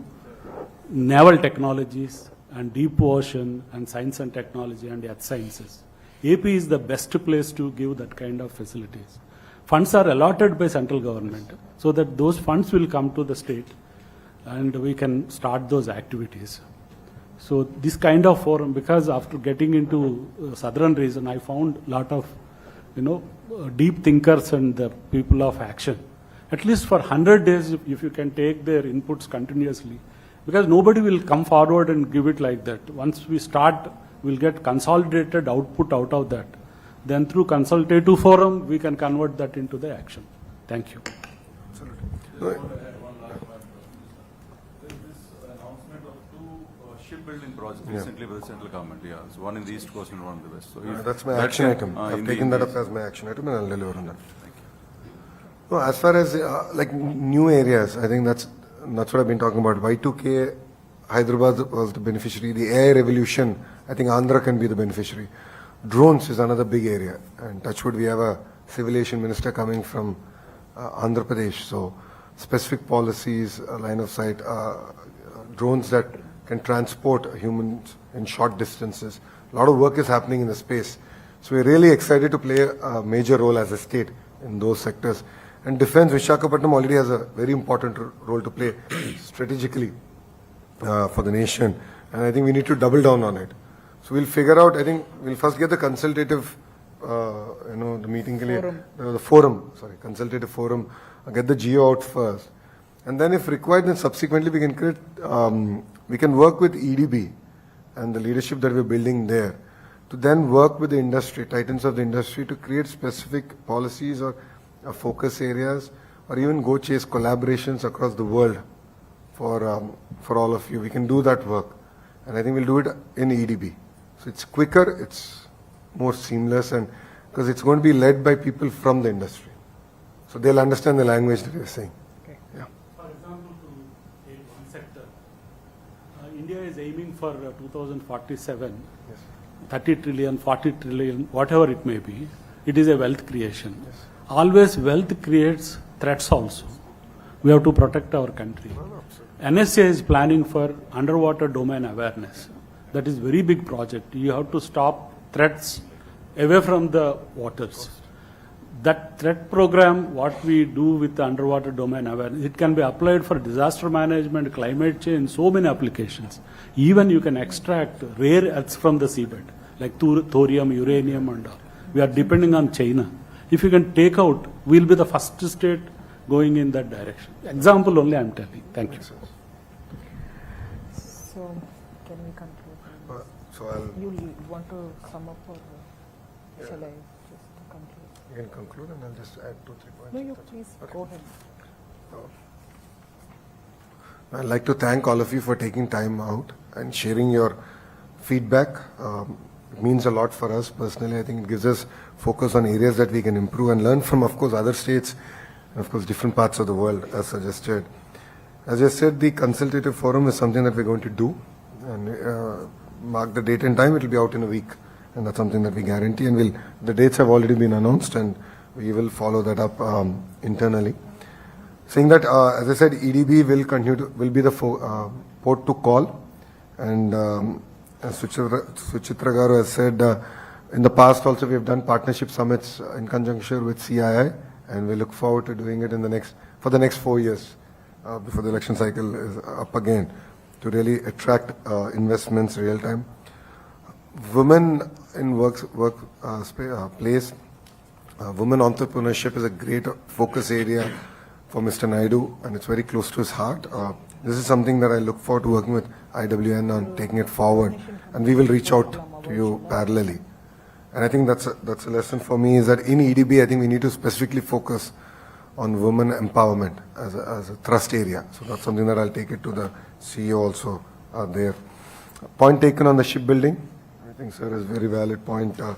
naval technologies and deep ocean and science and technology and earth sciences. AP is the best place to give that kind of facilities. Funds are allotted by central government so that those funds will come to the state and we can start those activities. So this kind of forum, because after getting into southern region, I found a lot of deep thinkers and the people of action. At least for 100 days, if you can take their inputs continuously, because nobody will come forward and give it like that. Once we start, we'll get consolidated output out of that. Then through consultative forum, we can convert that into the action. Thank you. Shipbuilding projects recently with the central government, so one in the east coast and one in the west. So That's my action item. I've taken that up as my action item and I'll deliver on that. No, as far as new areas, I think that's what I've been talking about. Y2K, Hyderabad was the beneficiary. The AI revolution, I think Andhra can be the beneficiary. drones is another big area. And touchwood, we have a civil aviation minister coming from Andhra Pradesh. So specific policies, line of sight, drones that can transport humans in short distances. A lot of work is happening in the space. So we're really excited to play a major role as a state in those sectors. And defense, Visakhapatnam already has a very important role to play strategically for the nation. And I think we need to double down on it. So we'll figure out, I think we'll first get the consultative, the meeting, consultative forum, get the geo out first. And then if required, then subsequently we can create, we can work with EDB and the leadership that we're building there to then work with the industry, titans of the industry, to create specific policies or focus areas, or even go chase collaborations across the world for all of you. We can do that work. And I think we'll do it in EDB. So it's quicker, it's more seamless, and because it's going to be led by people from the industry. So they'll understand the language that we're saying. Okay. Yeah. For example, to take one sector, India is aiming for 2047, yes, 30 trillion, 40 trillion, whatever it may be. It is a wealth creation. Yes. Always wealth creates threats also. We have to protect our country. NSA is planning for underwater domain awareness. That is very big project. You have to stop threats away from the waters. That threat program, what we do with the underwater domain awareness, it can be applied for disaster management, climate change, so many applications. Even you can extract rare earths from the seabed, like thorium, uranium and all. We are depending on China. If you can take out, we'll be the first state going in that direction. Example only I'm telling. Thank you. So, can we conclude? You want to sum up, or shall I just conclude? You can conclude and I'll just add 2-3 points. No, you please go ahead. I'd like to thank all of you for taking time out and sharing your feedback. It means a lot for us personally. I think it gives us focus on areas that we can improve and learn from, of course, other states and, of course, different parts of the world, as suggested. As I said, the consultative forum is something that we're going to do, and mark the date and time. It will be out in a week, and that's something that we guarantee. And the dates have already been announced, and we will follow that up internally. Saying that, as I said, EDB will be the port to call, and as Suchitra Garu has said, in the past also we have done partnership summits in conjunction with CII, and we look forward to doing it for the next 4 years before the election cycle is up again, to really attract investments real time. Women in place, women entrepreneurship is a great focus area for Mr. Naidu, and it's very close to his heart. This is something that I look forward to working with IWN on taking it forward, and we will reach out to you parallelly. And I think that's a lesson for me, is that in EDB, I think we need to specifically focus on women empowerment as a thrust area. So that's something that I'll take it to the CEO also there. Point taken on the shipbuilding. I think, sir, is a very valid point. I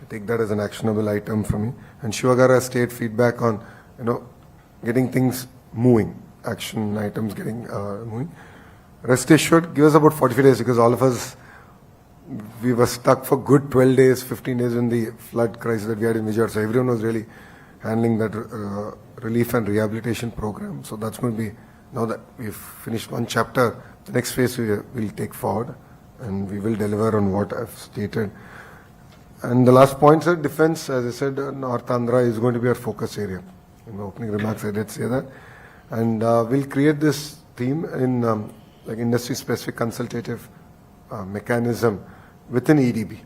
take that as an actionable item for me. And Shivagara has stated feedback on, getting things moving, action items getting moving. Rest assured, give us about 45 days, because all of us, we were stuck for good 12 days, 15 days in the flood crisis that we had in Vijayawada. So everyone was really handling that relief and rehabilitation program. So that's going to be, now that we've finished one chapter, the next phase we will take forward, and we will deliver on what I've stated. And the last point, sir, defense, as I said, North Andhra is going to be our focus area. In my opening remarks, I did say that. And we'll create this theme in like industry-specific consultative mechanism within EDB.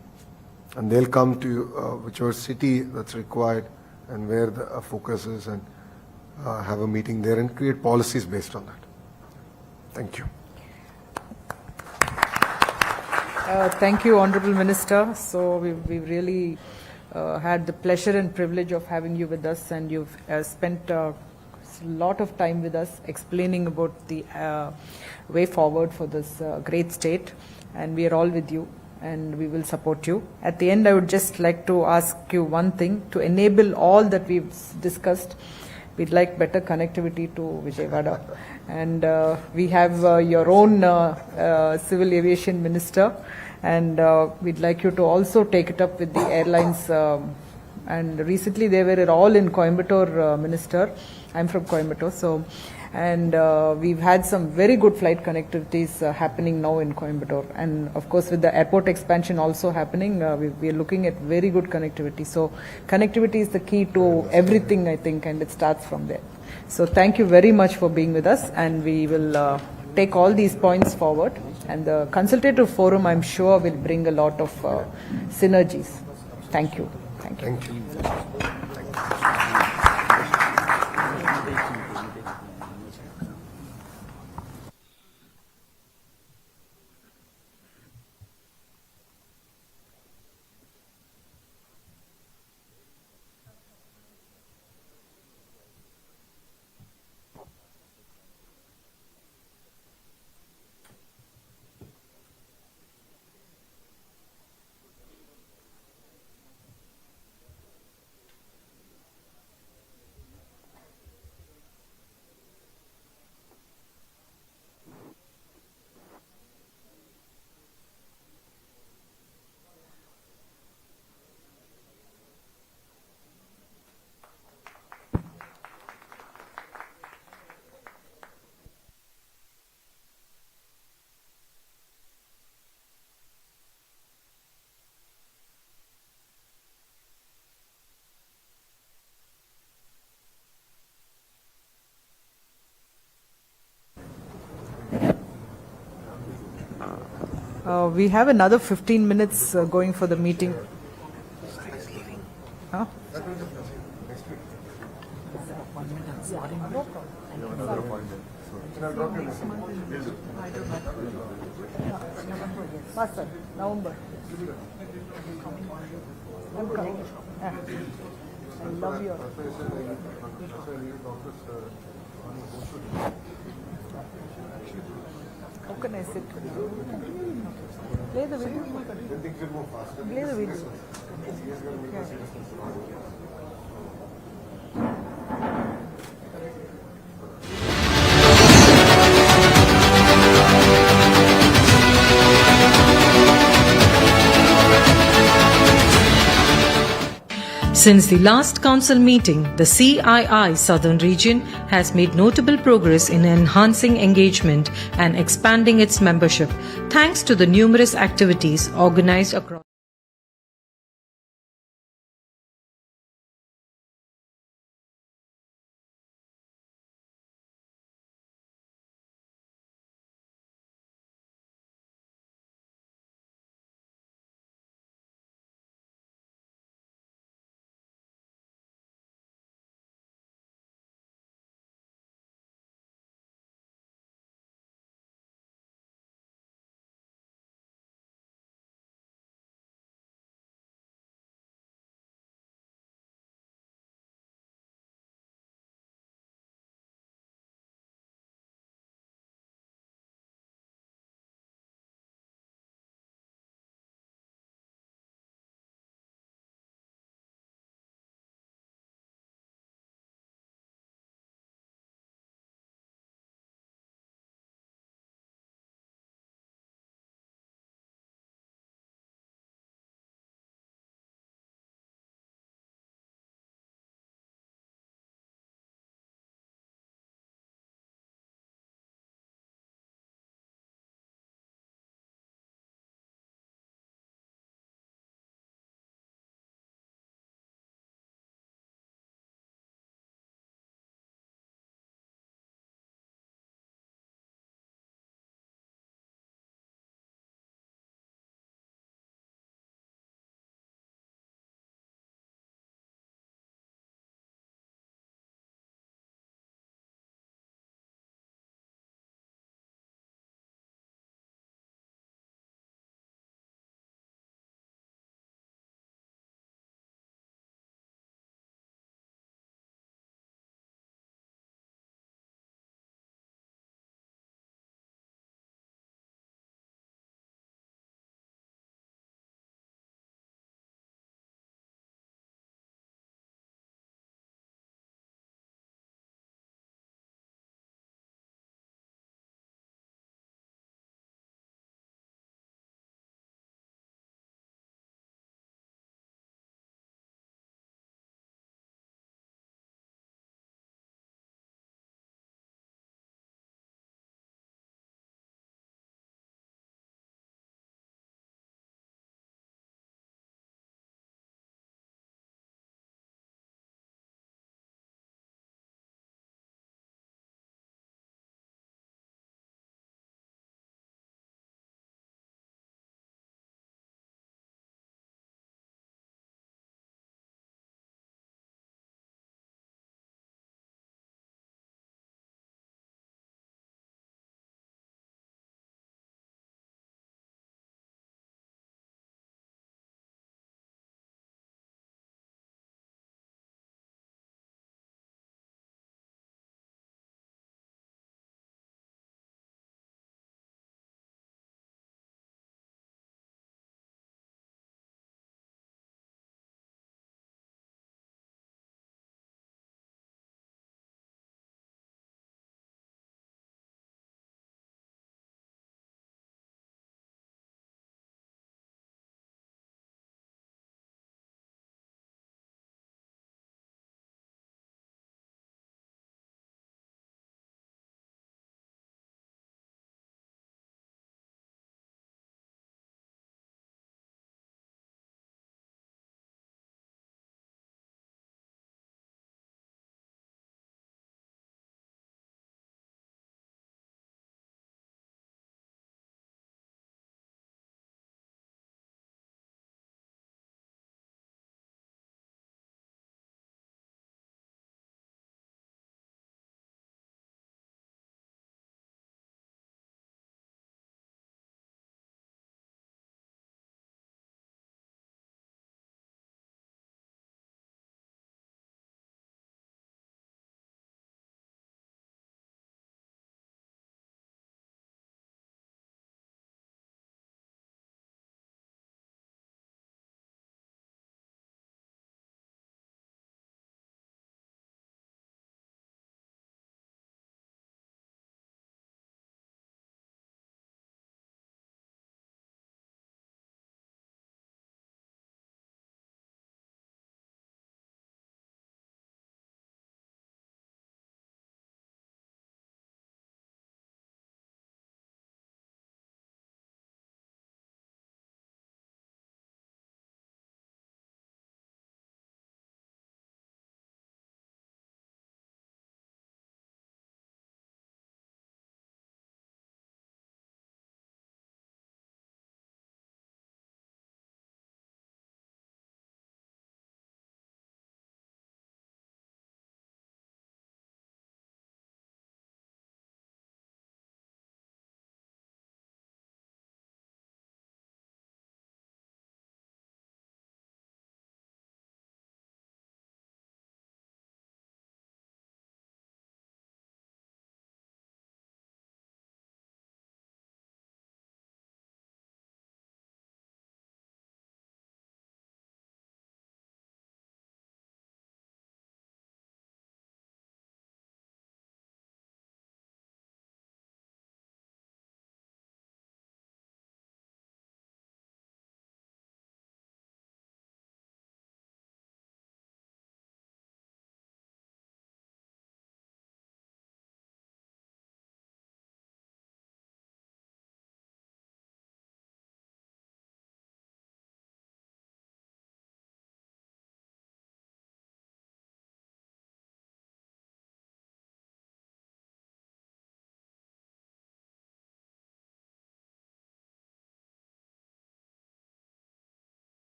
And they'll come to whichever city that's required and where the focus is, and have a meeting there and create policies based on that. Thank you. Thank you, Honorable Minister. So we've really had the pleasure and privilege of having you with us, and you've spent a lot of time with us explaining about the way forward for this great state, and we are all with you and we will support you. At the end, I would just like to ask you one thing. To enable all that we've discussed, we'd like better connectivity to Vijayawada, and we have your own civil aviation minister, and we'd like you to also take it up with the airlines. And recently they were all in Coimbatore, Minister. I'm from Coimbatore, so. And we've had some very good flight connectivities happening now in Coimbatore. And of course, with the airport expansion also happening, we are looking at very good connectivity. So connectivity is the key to everything, I think, and it starts from there. So thank you very much for being with us, and we will take all these points forward. And the consultative forum, I'm sure, will bring a lot of synergies. Thank you. Thank you. Thank you. We have another 15 minutes going for the meeting. Huh? Master, November. I'm coming. Yeah. I love your. How can I sit? Play the video. Play the video. Since the last council meeting, the CII Southern Region has made notable progress in enhancing engagement and expanding its membership, thanks to the numerous activities organized across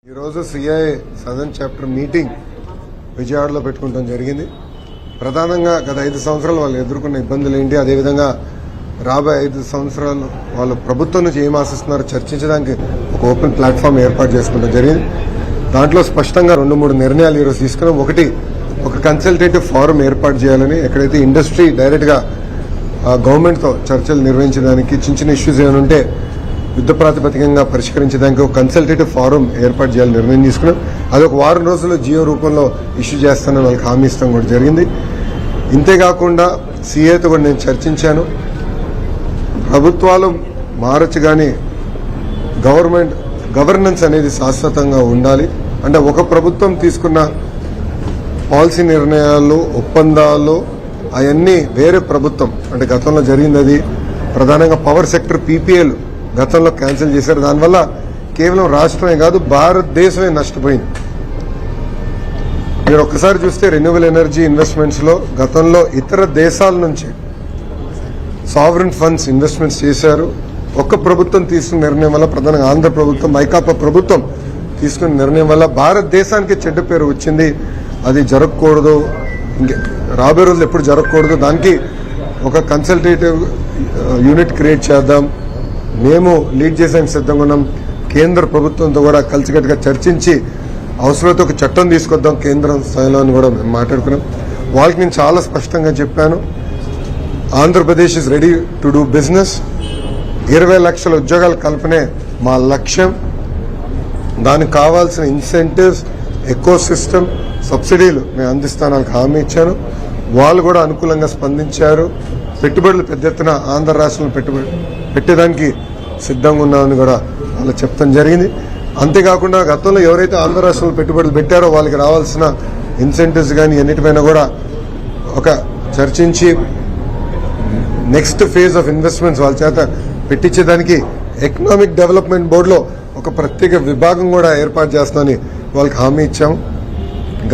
ఈరోజు CII southern chapter meeting విజయవాడలో పెట్టుకోవడం జరిగింది. ప్రధానంగా గత 5 సంవత్సరాలు వాళ్ళు ఎదుర్కొన్న ఇబ్బందులు ఏంటి, అదేవిధంగా రాబోయే 5 సంవత్సరాలు వాళ్ళు ప్రభుత్వం నుంచి ఏం ఆశిస్తున్నారో చర్చించడానికి ఒక ఓపెన్ ప్లాట్ఫామ్ ఏర్పాటు చేసుకోవడం జరిగింది. దాంట్లో స్పష్టంగా 2-3 నిర్ణయాలు ఈరోజు తీసుకున్నాం. ఒకటి, ఒక కన్సల్టేటివ్ ఫోరం ఏర్పాటు చేయాలని, ఎక్కడైతే ఇండస్ట్రీ డైరెక్ట్గా గవర్నమెంట్తో చర్చలు నిర్వహించడానికి, చిన్న ఇష్యూస్ ఏమైనా ఉంటే యుద్ధ ప్రాతిపదికంగా పరిష్కరించడానికి ఒక కన్సల్టేటివ్ ఫోరం ఏర్పాటు చేయాలని నిర్ణయం తీసుకున్నాం. అది ఒక 1 వారం రోజుల్లో జియో రూపంలో ఇష్యూ చేస్తానని వాళ్ళకి హామీ ఇస్తాం కూడా జరిగింది. ఇంతేకాకుండా సిఏతో కూడా నేను చర్చించాను. ప్రభుత్వాలు మారచ్చు కానీ గవర్నెన్స్ అనేది శాశ్వతంగా ఉండాలి. అంటే ఒక ప్రభుత్వం తీసుకున్న పాలసీ నిర్ణయాలు, ఒప్పందాలు అవన్నీ వేరే ప్రభుత్వం, అంటే గతంలో జరిగింది అది ప్రధానంగా పవర్ సెక్టర్ పీపీఎల్ గతంలో క్యాన్సిల్ చేశారు. దానివల్ల కేవలం రాష్ట్రమే కాదు భారతదేశమే నష్టపోయింది. మీరు ఒక్కసారి చూస్తే రెన్యూవబుల్ ఎనర్జీ ఇన్వెస్ట్మెంట్స్ లో గతంలో ఇతర దేశాల నుంచి సావరెన్ ఫండ్స్ ఇన్వెస్ట్మెంట్స్ చేశారు. ఒక్క ప్రభుత్వం తీసుకున్న నిర్ణయం వల్ల, ప్రధానంగా ఆంధ్ర ప్రభుత్వం, వైకాపా ప్రభుత్వం తీసుకున్న నిర్ణయం వల్ల భారతదేశానికి చెడ్డ పేరు వచ్చింది. అది జరగకూడదు, రాబోయే రోజులు ఎప్పుడు జరగకూడదు. దానికి ఒక కన్సల్టేటివ్ యూనిట్ క్రియేట్ చేద్దాం. మేము లీడ్ చేసేందుకు సిద్ధంగా ఉన్నాం. కేంద్ర ప్రభుత్వంతో కూడా కలిసికట్టుగా చర్చించి అవసరమైతే ఒక చట్టం తీసుకొద్దాం కేంద్రం స్థాయిలో అని కూడా మేము మాట్లాడుకున్నాం. వాళ్ళకి నేను చాలా స్పష్టంగా చెప్పాను, Andhra Pradesh is ready to do business. 20 లక్షల ఉద్యోగాల కల్పనే మా లక్ష్యం. దానికి కావాల్సిన ఇన్సెంటివ్స్, ఎకో సిస్టమ్, సబ్సిడీలు నేను అందిస్తానని హామీ ఇచ్చాను. వాళ్ళు కూడా అనుకూలంగా స్పందించారు. పెట్టుబడులు పెద్ద ఎత్తున ఆంధ్ర రాష్ట్రంలో పెట్టేదానికి సిద్ధంగా ఉన్నామని కూడా వాళ్ళు చెప్తాం జరిగింది. అంతేకాకుండా గతంలో ఎవరైతే ఆంధ్ర రాష్ట్రంలో పెట్టుబడులు పెట్టారో వాళ్ళకి రావాల్సిన ఇన్సెంటివ్స్ కానీ అన్నిటిపైన కూడా ఒక చర్చించి నెక్స్ట్ ఫేజ్ ఆఫ్ ఇన్వెస్ట్మెంట్స్ వాళ్ళ చేత పెట్టించేదానికి ఎకనామిక్ డెవలప్మెంట్ బోర్డులో ఒక ప్రత్యేక విభాగం కూడా ఏర్పాటు చేస్తామని వాళ్ళకి హామీ ఇచ్చాము.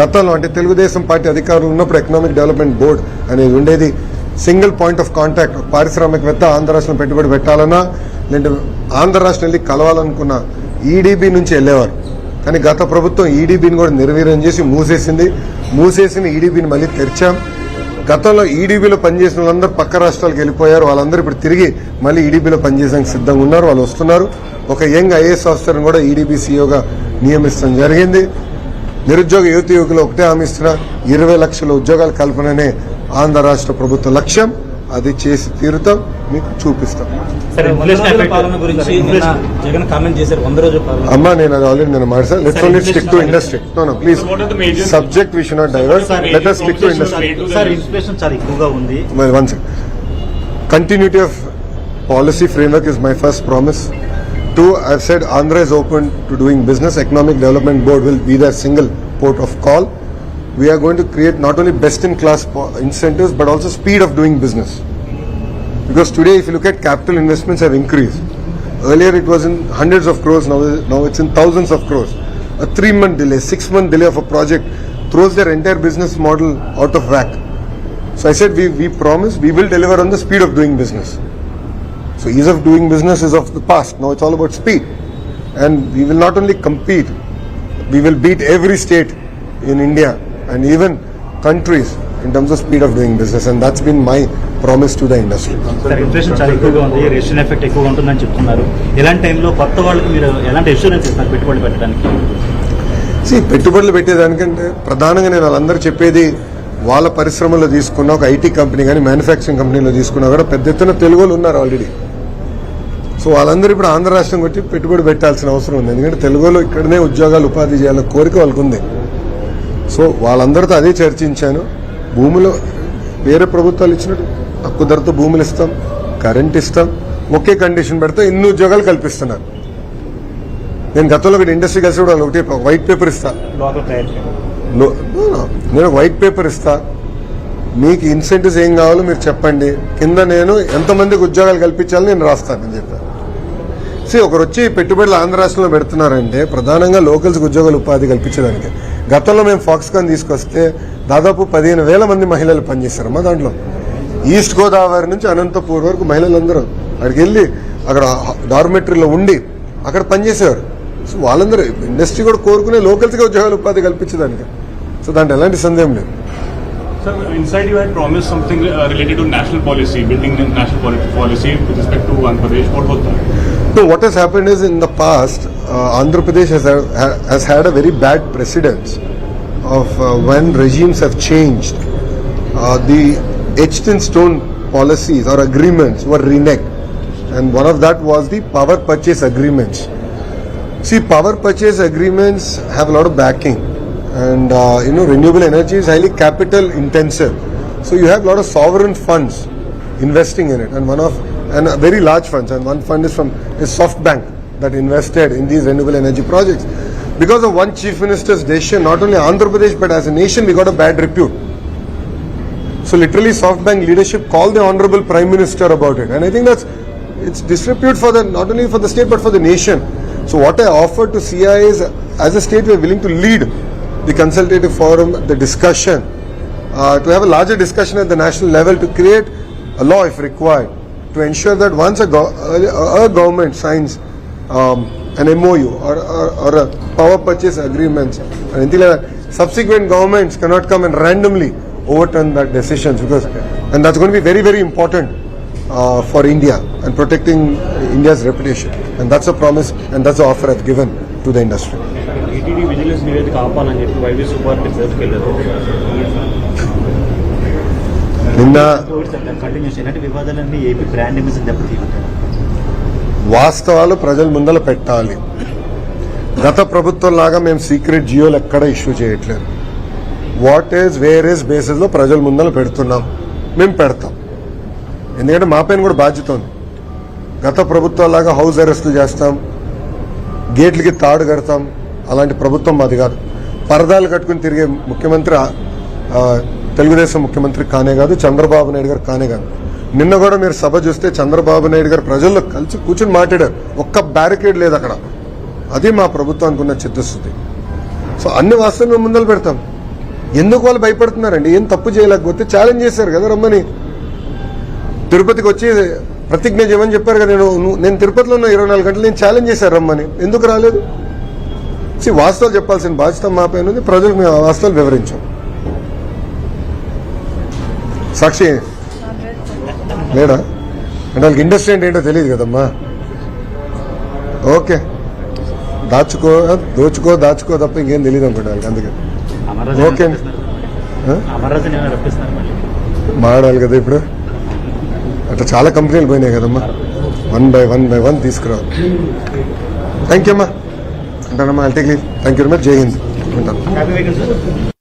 గతంలో అంటే తెలుగుదేశం పార్టీ అధికారులు ఉన్నప్పుడు ఎకనామిక్ డెవలప్మెంట్ బోర్డు అనేది ఉండేది. Single point of contact. పారిశ్రామికవేత్త ఆంధ్ర రాష్ట్రంలో పెట్టుబడి పెట్టాలన్నా, లేదంటే ఆంధ్ర రాష్ట్రం వెళ్ళి కలవాలనుకున్న ఈడీబీ నుంచి వెళ్లేవారు. కానీ గత ప్రభుత్వం ఈడీబీని కూడా నిర్వీర్యం చేసి మూసేసిన ఈడీబీని మళ్ళీ తెరిచాం. గతంలో ఈడీబీలో పనిచేసిన వాళ్ళందరూ పక్క రాష్ట్రాలకు వెళ్ళిపోయారు. వాళ్ళందరూ ఇప్పుడు తిరిగి మళ్ళీ ఈడీబీలో పనిచేసేందుకు సిద్ధంగా ఉన్నారు. వాళ్ళు వస్తున్నారు. ఒక యంగ్ ఐఏఎస్ ఆఫీసర్ని కూడా ఈడీబీ సీఈఓగా నియమించడం జరిగింది. నిరుద్యోగ యువకులు ఒకటే హామీ ఇస్తున్నా, 20 లక్షల ఉద్యోగాల కల్పననే ఆంధ్ర రాష్ట్ర ప్రభుత్వ లక్ష్యం. అది చేసి తీరుతాం, మీకు చూపిస్తాం. అమ్మా నేను అది ఆల్రెడీ నేను మాట్లాడు. Let's only stick to industry. No please, subject we should not divert. Let us stick to industry. Well, one second. Continuity of policy framework is my first promise. 2, I've said Andhra is open to doing business. Economic Development Board will be their single port of call. We are going to create not only best-in-class incentives, but also speed of doing business. Because today, if you look at capital investments have increased. Earlier, it was in hundreds of crores. Now it's in thousands of crores. A 3-month delay, 6-month delay of a project throws their entire business model out of whack. So I said, we promise we will deliver on the speed of doing business. So ease of doing business is of the past. Now it's all about speed. And we will not only compete, we will beat every state in India and even countries in terms of speed of doing business. And that's been my promise to the industry. Inflation చాలా ఎక్కువగా ఉంది, ration effect ఎక్కువగా ఉంటుందని చెప్తున్నారు. ఇలాంటి టైంలో కొత్త వాళ్ళకి మీరు ఎలాంటి అష్యూరెన్స్ ఇస్తారు పెట్టుబడి పెట్టడానికి? పెట్టుబడులు పెట్టేదానికంటే ప్రధానంగా నేను వాళ్ళందరూ చెప్పేది, వాళ్ళ పరిశ్రమలో తీసుకున్న ఒక ఐటీ కంపెనీ కానీ మ్యానుఫ్యాక్చరింగ్ కంపెనీలో తీసుకున్నా కూడా పెద్ద ఎత్తున తెలుగు వాళ్ళు ఉన్నారు ఆల్రెడీ. సో వాళ్ళందరూ ఇప్పుడు ఆంధ్ర రాష్ట్రం కొట్టి పెట్టుబడి పెట్టాల్సిన అవసరం ఉంది. ఎందుకంటే తెలుగులో ఇక్కడనే ఉద్యోగాలు ఉపాధి చేయాలన్న కోరిక వాళ్ళకు ఉంది. సో వాళ్ళందరితో అదే చర్చించాను. భూములు వేరే ప్రభుత్వాలు ఇచ్చినట్టు తక్కువ ధరతో భూములు ఇస్తాం, కరెంట్ ఇస్తాం, ఒకే కండిషన్ పెడితే ఇన్ని ఉద్యోగాలు కల్పిస్తున్నారు. నేను గతంలో ఒకటి ఇండస్ట్రీ కలిసి కూడా ఒకటి వైట్ పేపర్ ఇస్తా, నేను వైట్ పేపర్ ఇస్తా, మీకు ఇన్సెంటివ్స్ ఏం కావాలో మీరు చెప్పండి, కింద నేను ఎంతమందికి ఉద్యోగాలు కల్పించాలని నేను రాస్తానని చెప్పాను. ఒకరు వచ్చి పెట్టుబడులు ఆంధ్ర రాష్ట్రంలో పెడుతున్నారంటే ప్రధానంగా లోకల్స్కి ఉద్యోగాలు ఉపాధి కల్పించడానికి. గతంలో మేము ఫాక్స్కాన్ తీసుకొస్తే దాదాపు 15,000 మంది మహిళలు పనిచేశారమ్మా. దాంట్లో ఈస్ట్ గోదావరి నుంచి అనంతపూర్ వరకు మహిళలందరూ అక్కడికి వెళ్ళి అక్కడ డార్మెటరీలో ఉండి అక్కడ పనిచేసేవారు. సో వాళ్ళందరూ ఇండస్ట్రీ కూడా కోరుకునే లోకల్స్గా ఉద్యోగాలు ఉపాధి కల్పించడానికి. సో దాంట్లో ఎలాంటి సందేహం లేదు. Sir, inside you had promised something related to national policy, building national policy with respect to Andhra Pradesh. What was that? So what has happened is in the past, Andhra Pradesh has had a very bad precedence of when regimes have changed, the etched in stone policies or agreements were reneged, and one of that was the power purchase agreements. See, power purchase agreements have a lot of backing, and renewable energy is highly capital intensive. So you have a lot of sovereign funds investing in it, and very large funds, and one fund is SoftBank that invested in these renewable energy projects. Because of one chief minister's decision, not only Andhra Pradesh but as a nation we got a bad repute. So literally SoftBank leadership called the honorable Prime Minister about it, and I think it's disrepute for not only for the state but for the nation. So what I offer to CIA is, as a state we are willing to lead the consultative forum, the discussion, to have a larger discussion at the national level to create a law if required, to ensure that once a government signs an MOU or a power purchase agreements or anything like that, subsequent governments cannot come and randomly overturn that decisions, and that's going to be very, very important for India and protecting India's reputation, and that's a promise and that's the offer I've given to the industry. ETD vigilance నివేదిక ఆపాలని చెప్పి YV Subbareddy కోర్టుకు వెళ్ళారు. నిన్న continuous అయినట్టు వివాదాలన్నీ AP brand image దెబ్బతీయమంటారు. వాస్తవాలు ప్రజల ముందర పెట్టాలి. గత ప్రభుత్వం లాగా మేము సీక్రెట్ జియోలు ఎక్కడ ఇష్యూ చేయట్లేదు. What is where is basis లో ప్రజల ముందర పెడుతున్నాం, మేము పెడతాం. ఎందుకంటే మా పైన కూడా బాధ్యత ఉంది. గత ప్రభుత్వం లాగా హౌస్ అరెస్టులు చేస్తాం, గేట్లకి తాడు కడతాం, అలాంటి ప్రభుత్వం మాది కాదు. పరదాలు కట్టుకుని తిరిగే ముఖ్యమంత్రి తెలుగుదేశం ముఖ్యమంత్రి కానే కాదు, చంద్రబాబు నాయుడు గారు కానే కాదు. నిన్న కూడా మీరు సభ చూస్తే చంద్రబాబు నాయుడు గారు ప్రజల్లో కలిసి కూర్చుని మాట్లాడారు. ఒక్క బ్యారికేడ్ లేదు అక్కడ. అది మా ప్రభుత్వానికి ఉన్న చిత్తశుద్ధి. సో అన్ని వాస్తవాలు ముందలు పెడతాం. ఎందుకు వాళ్ళు భయపడుతున్నారండి? ఏం తప్పు చేయలేకపోతే ఛాలెంజ్ చేశారు కదా రమ్మని. తిరుపతికి వచ్చి ప్రతిజ్ఞ చేయమని చెప్పారు కదా. నేను తిరుపతిలో ఉన్న 24 గంటలు నేను ఛాలెంజ్ చేశారు రమ్మని. ఎందుకు రాలేదు? వాస్తవాలు చెప్పాల్సిన బాధ్యత మా పైన ఉంది. ప్రజలకు మేము వాస్తవాలు వివరించాం. సాక్షి లేడా అంటే వాళ్ళకి ఇండస్ట్రీ అంటే ఏంటో తెలియదు కదమ్మా. ఓకే, దోచుకో తప్ప ఇంకేం తెలియదు అనుకోండి వాళ్ళకి. అందుకే ఓకే మాడాలి కదా ఇప్పుడు. అట్లా చాలా కంపెనీలు పోయినాయి కదమ్మా. వన్ బై వన్ తీసుకురావాలి. థ్యాంక్ యూ అమ్మా. అంటానమ్మా. I'll take leave. Thank you very much. Jai Hind. ఉంటాను.